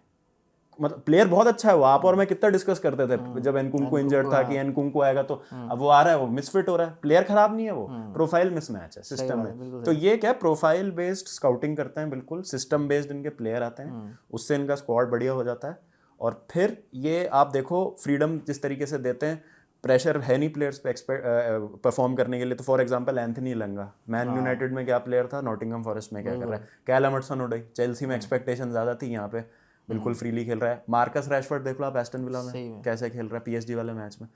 मतलब प्लेयर बहुत अच्छा है वो, आप और मैं कितना डिस्कस करते थे जब एनकुंकू इंजर्ड था कि एनकुंकू आएगा तो, अब वो आ रहा है, वो मिसफिट हो रहा है। प्लेयर खराब नहीं है वो, प्रोफाइल मिसमैच है सिस्टम में। तो ये क्या, प्रोफाइल बेस्ड स्काउटिंग करते हैं, बिल्कुल सिस्टम बेस्ड इनके प्लेयर आते हैं, उससे इनका स्क्वाड बढ़िया हो जाता है। और फिर ये आप देखो फ्रीडम जिस तरीके से देते हैं, प्रेशर है नहीं प्लेयर्स पे परफॉर्म करने के लिए। तो for example Anthony Langa, man United में क्या प्लेयर था, नॉटिंघम फॉरेस्ट में क्या कर रहा है। कैल एमर्सन उडई, चेल्सी में एक्सपेक्टेशन ज़्यादा थी, यहाँ पे बिल्कुल फ्रीली खेल रहा है। मार्कस रैशफोर्ड देख लो आप एस्टन विला में कैसे खेल रहा है पीएसजी वाले मैच में।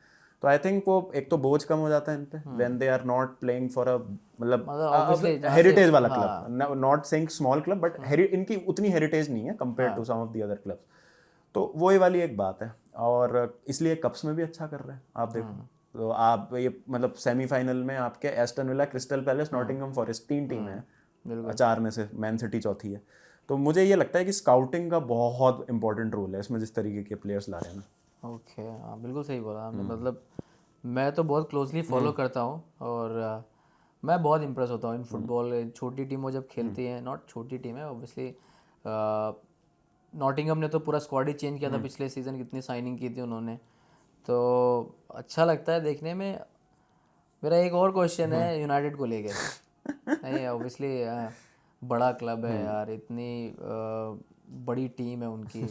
तो आई थिंक वो एक तो बोझ कम हो जाता है इन पे when they are not playing for a, मतलब हेरिटेज वाला club, not saying small club, but इनकी उतनी हेरिटेज नहीं है compare to some of the other clubs. तो वही वाली एक बात है, और इसलिए कप्स में भी अच्छा कर रहे हैं आप देखो। तो आप ये मतलब सेमीफाइनल में आपके Aston villa, crystal palace, Nottingham forest, 3 टीमें हैं, 4 में से मैन सिटी चौथी है। तो मुझे ये लगता है कि स्काउटिंग का बहुत इंपॉर्टेंट रोल है इसमें, जिस तरीके के प्लेयर्स ला रहे हैं ना। ओके, हाँ बिल्कुल सही बोला आपने। मतलब मैं तो बहुत क्लोजली फॉलो करता हूँ, और मैं बहुत इम्प्रेस होता हूँ इन फुटबॉल छोटी टीमों जब खेलती हैं। नॉट छोटी टीम है ऑब्वियसली, नॉटिंघम ने तो पूरा स्क्वाड ही चेंज किया था पिछले सीज़न, कितनी साइनिंग की थी उन्होंने, तो अच्छा लगता है देखने में। मेरा एक और क्वेश्चन है यूनाइटेड को लेके। नहीं ऑब्वियसली बड़ा क्लब है यार, इतनी बड़ी टीम है उनकी,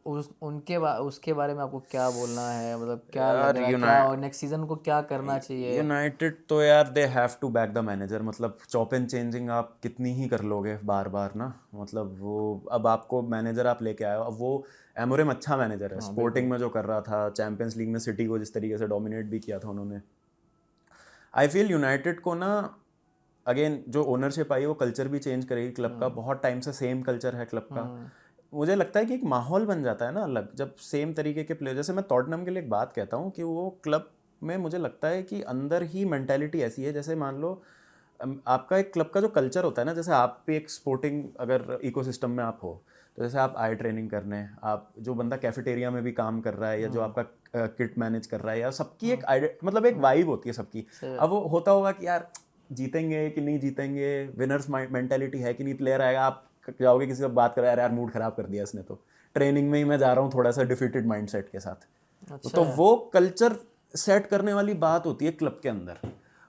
उसके बारे में आपको क्या बोलना है? मतलब क्या लग रहा है, क्या नेक्स्ट सीजन को क्या करना चाहिए? यूनाइटेड तो यार they have to back the manager. मतलब चॉप एंड चेंजिंग आप कितनी ही कर लोगे बार बार ना, मतलब वो अब आपको मैनेजर आप लेके आए हो। अब वो एमोरिम अच्छा मैनेजर है, स्पोर्टिंग में जो कर रहा था, चैंपियंस लीग में सिटी को जिस तरीके से डोमिनेट भी किया था उन्होंने। आई फील यूनाइटेड को ना, अगेन जो ओनरशिप आई वो कल्चर भी चेंज करेगी क्लब का। बहुत टाइम से सेम कल्चर है क्लब का। मुझे लगता है कि एक माहौल बन जाता है ना अलग, जब सेम तरीके के प्लेयर। जैसे मैं टॉटनहम के लिए एक बात कहता हूँ कि वो क्लब में मुझे लगता है कि अंदर ही मेंटालिटी ऐसी है, जैसे मान लो आपका एक क्लब का जो कल्चर होता है ना, जैसे आप भी एक स्पोर्टिंग अगर इकोसिस्टम में आप हो, तो जैसे आप आए ट्रेनिंग करने, आप जो बंदा कैफेटेरिया में भी काम कर रहा है या जो आपका किट मैनेज कर रहा है, या सबकी एक मतलब एक वाइब होती है सबकी। अब वो होता होगा कि यार जीतेंगे कि नहीं जीतेंगे, विनर्स मेंटालिटी है कि नहीं। प्लेयर आएगा, आप जाओगे किसी से बात करा, यार मूड खराब कर दिया इसने, तो ट्रेनिंग में ही मैं जा रहा हूँ थोड़ा सा डिफीटेड माइंडसेट के साथ। तो वो कल्चर सेट करने वाली बात होती है क्लब के अंदर।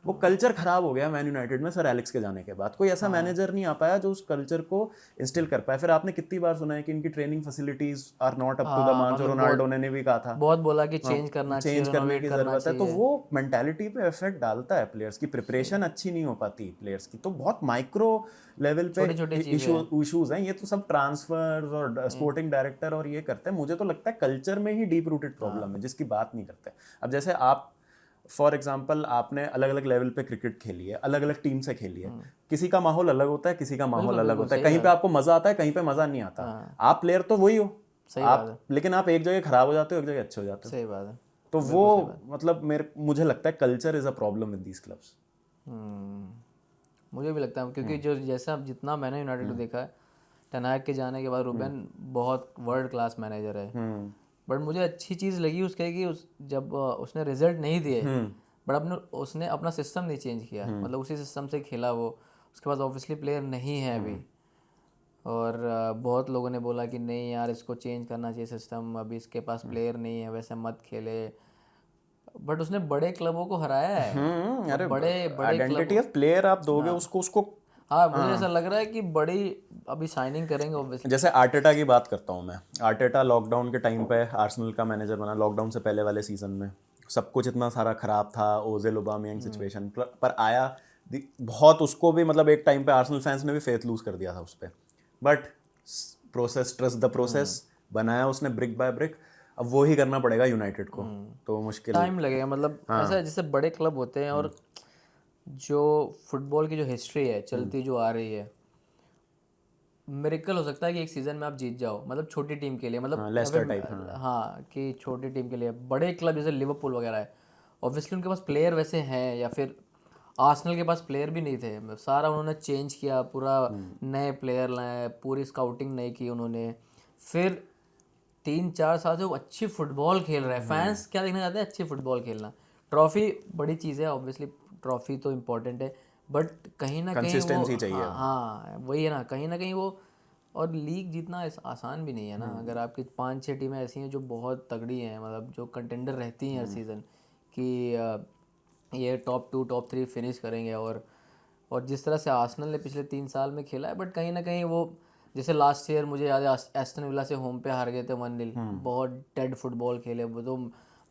वो कल्चर खराब हो गया मैन यूनाइटेड में सर एलेक्स के जाने के बाद। कोई ऐसा मैनेजर नहीं आ पाया जो उस कल्चर को इंस्टिल कर पाया। फिर आपने कितनी बार सुना है कि इनकी training facilities are not up to the mark, जो रोनाल्डो ने भी कहा था, बहुत बोला कि चेंज करना चाहिए, चेंज करने की renovate करना जरूरत है। तो वो मेंटालिटी पे इफेक्ट डालता है प्लेयर्स की, प्रिपरेशन अच्छी नहीं हो पाती प्लेयर्स की। तो बहुत माइक्रो लेवल पे इश्यूज हैं। ये तो सब ट्रांसफर्स और स्पोर्टिंग डायरेक्टर और ये करते हैं। मुझे तो लगता है कल्चर में ही डीप रूटेड प्रॉब्लम है जिसकी बात नहीं करते। अब जैसे आप फॉर एग्जाम्पल आपने अलग अलग लेवल पे क्रिकेट खेली है, अलग अलग टीम से खेली है, किसी का माहौल अलग होता है, किसी का माहौल अलग होता है। कहीं पे आपको मजा आता है, कहीं पे मजा नहीं आता। आप प्लेयर तो वही हो, आप, लेकिन आप एक जगह खराब हो जाते हो, एक जगह अच्छे हो जाते हो। सही बात है। तो वो मतलब मुझे लगता है culture is a problem with these clubs. मुझे भी लगता है, क्योंकि जो जैसा जितना मैंने यूनाइटेड को देखा है, टेन हाग के जाने के बाद रूबेन बहुत वर्ल्ड क्लास मैनेजर है। बट मुझे अच्छी चीज़ लगी उसके कि जब उसने रिजल्ट नहीं दिए, बट उसने अपना सिस्टम नहीं चेंज किया, मतलब उसी सिस्टम से खेला वो। उसके पास ऑब्वियसली प्लेयर नहीं है अभी, और बहुत लोगों ने बोला कि नहीं यार इसको चेंज करना चाहिए सिस्टम, अभी इसके पास प्लेयर नहीं है, वैसे मत खेले। बट उसने बड़े क्लबों को हराया है। अरे बड़े आइडेंटिटी ऑफ प्लेयर आप दोगे उसको। हाँ, मुझे ऐसा लग रहा है कि बड़ी अभी साइनिंग करेंगे ऑब्वियसली। जैसे आर्टेटा की बात करता हूँ मैं। आर्टेटा लॉकडाउन के टाइम पे आर्सेनल का मैनेजर बना, लॉकडाउन से पहले वाले सीजन में सब कुछ इतना सारा खराब था, ओजेल ओबामेयांग सिचुएशन पर आया बहुत। उसको भी मतलब एक टाइम पे आर्सेनल फैंस ने भी फेथ लूज कर दिया था उस पर, but process, trust the process, बनाया उसने ब्रिक बाय ब्रिक। अब वो ही करना पड़ेगा यूनाइटेड को, तो मुश्किल टाइम लगेगा। मतलब ऐसा है जैसे बड़े क्लब होते हैं, और जो फुटबॉल की जो हिस्ट्री है चलती जो आ रही है, मिरेकल हो सकता है कि एक सीजन में आप जीत जाओ, मतलब छोटी टीम के लिए, मतलब लेस्टर टाइप। हाँ, कि छोटी टीम के लिए। बड़े क्लब जैसे लिवरपूल वगैरह है, ऑब्वियसली उनके पास प्लेयर वैसे हैं, या फिर आर्सेनल के पास प्लेयर भी नहीं थे, सारा उन्होंने चेंज किया, पूरा नए प्लेयर लाए, पूरी स्काउटिंग नहीं की उन्होंने। फिर 3-4 साल से वो अच्छी फुटबॉल खेल रहा है। फैंस क्या देखना चाहते हैं? अच्छी फुटबॉल खेलना। ट्रॉफी बड़ी चीज़ है, ऑब्वियसली ट्रॉफी तो इम्पोर्टेंट है, बट कहीं ना कहीं वो चाहिए। हाँ वही है ना कहीं वो। और लीग जीतना आसान भी नहीं है ना। अगर आपकी 5-6 टीमें ऐसी हैं जो बहुत तगड़ी हैं, मतलब जो कंटेंडर रहती हैं हर सीज़न कि ये टॉप 2 टॉप 3 फिनिश करेंगे, और जिस तरह से आर्सेनल ने पिछले 3 साल में खेला है, बट कहीं ना कहीं वो, जैसे लास्ट ईयर मुझे याद है एस्टन विला से होम पे हार गए थे 1-0, बहुत डेड फुटबॉल खेले वो तो।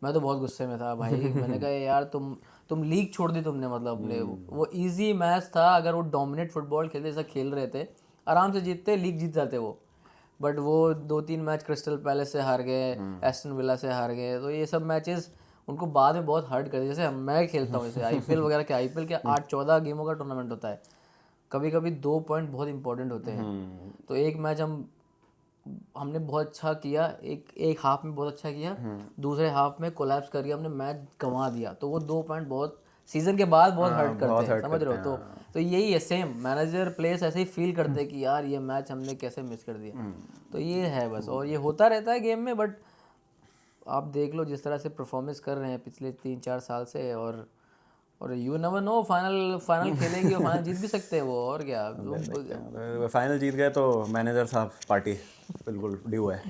मैं तो बहुत गुस्से में था भाई। मैंने कहा यार तुम लीग छोड़ दी तुमने, मतलब अपने वो इजी मैच था। अगर वो डोमिनेट फुटबॉल खेलते जैसा खेल रहे थे, आराम से जीतते, लीग जीत जाते वो। बट वो 2-3 मैच क्रिस्टल पैलेस से हार गए, एस्टन विला से हार गए, तो ये सब मैचेस उनको बाद में बहुत हर्ट करते। जैसे मैं खेलता हूँ, जैसे आईपीएल वगैरह के, आईपीएल के 8-14 गेमों का टूर्नामेंट होता है, कभी कभी 2 पॉइंट बहुत इंपॉर्टेंट होते हैं। तो एक मैच हमने बहुत अच्छा किया, एक हाफ में बहुत अच्छा किया, दूसरे हाफ में कोलैप्स कर गया, हमने मैच गंवा दिया, तो वो 2 पॉइंट बहुत सीजन के बाद बहुत हर्ट करते हैं, समझ रहे हो? तो यही है, सेम मैनेजर प्लेयर्स ऐसे ही फील करते हैं कि यार ये मैच हमने कैसे मिस कर दिया। तो ये है बस, और ये होता रहता है गेम में। बट आप देख लो जिस तरह से परफॉर्मेंस कर रहे हैं पिछले 3-4 साल से, और यू नेवर नो, फाइनल खेलेंगे और फाइनल जीत भी सकते हैं वो, और क्या। फाइनल जीत गए तो मैनेजर साहब पार्टी बिल्कुल ड्यू है।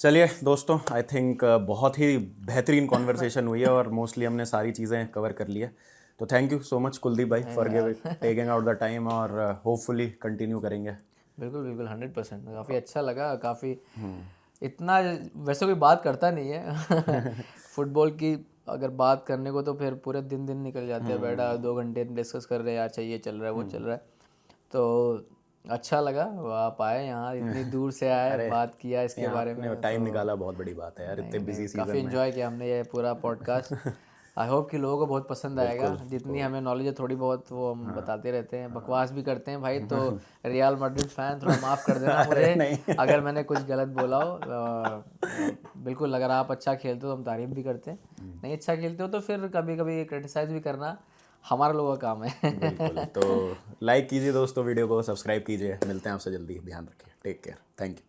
चलिए दोस्तों, आई थिंक बहुत ही बेहतरीन कॉन्वर्सेशन हुई है, और मोस्टली हमने सारी चीज़ें कवर कर ली है। तो thank you so much Kuldeep भाई for taking out the time, और होपफुली कंटिन्यू करेंगे। बिल्कुल 100%। काफ़ी अच्छा लगा, काफ़ी इतना वैसे कोई बात करता नहीं है फुटबॉल की अगर बात करने को, तो फिर पूरे दिन निकल जाते हैं, बैठा 2 घंटे डिस्कस कर रहे हैं, यार ये चल रहा है, वो चल रहा है। तो अच्छा लगा आप आए यहाँ, इतनी दूर से आए, बात किया इसके बारे में, टाइम निकाला, बहुत बड़ी बात है यार, इतने बिजी सीजन में। काफ़ी एंजॉय किया हमने ये पूरा पॉडकास्ट। आई होप कि लोगों को बहुत पसंद आएगा। जितनी हमें नॉलेज है थोड़ी बहुत वो हम बताते रहते हैं, बकवास भी करते हैं भाई, तो रियल मैड्रिड फैन थोड़ा माफ़ कर देना मुझे अगर मैंने कुछ गलत बोला हो। बिल्कुल, अगर आप अच्छा खेलते हो तो हम तारीफ भी करते हैं, नहीं अच्छा खेलते हो तो फिर कभी कभी क्रिटिसाइज भी करना हमारा लोगों का काम है। बिल्कुल, तो लाइक कीजिए दोस्तों वीडियो को, सब्सक्राइब कीजिए, मिलते हैं आपसे जल्दी, ध्यान रखिए, टेक केयर, थैंक यू।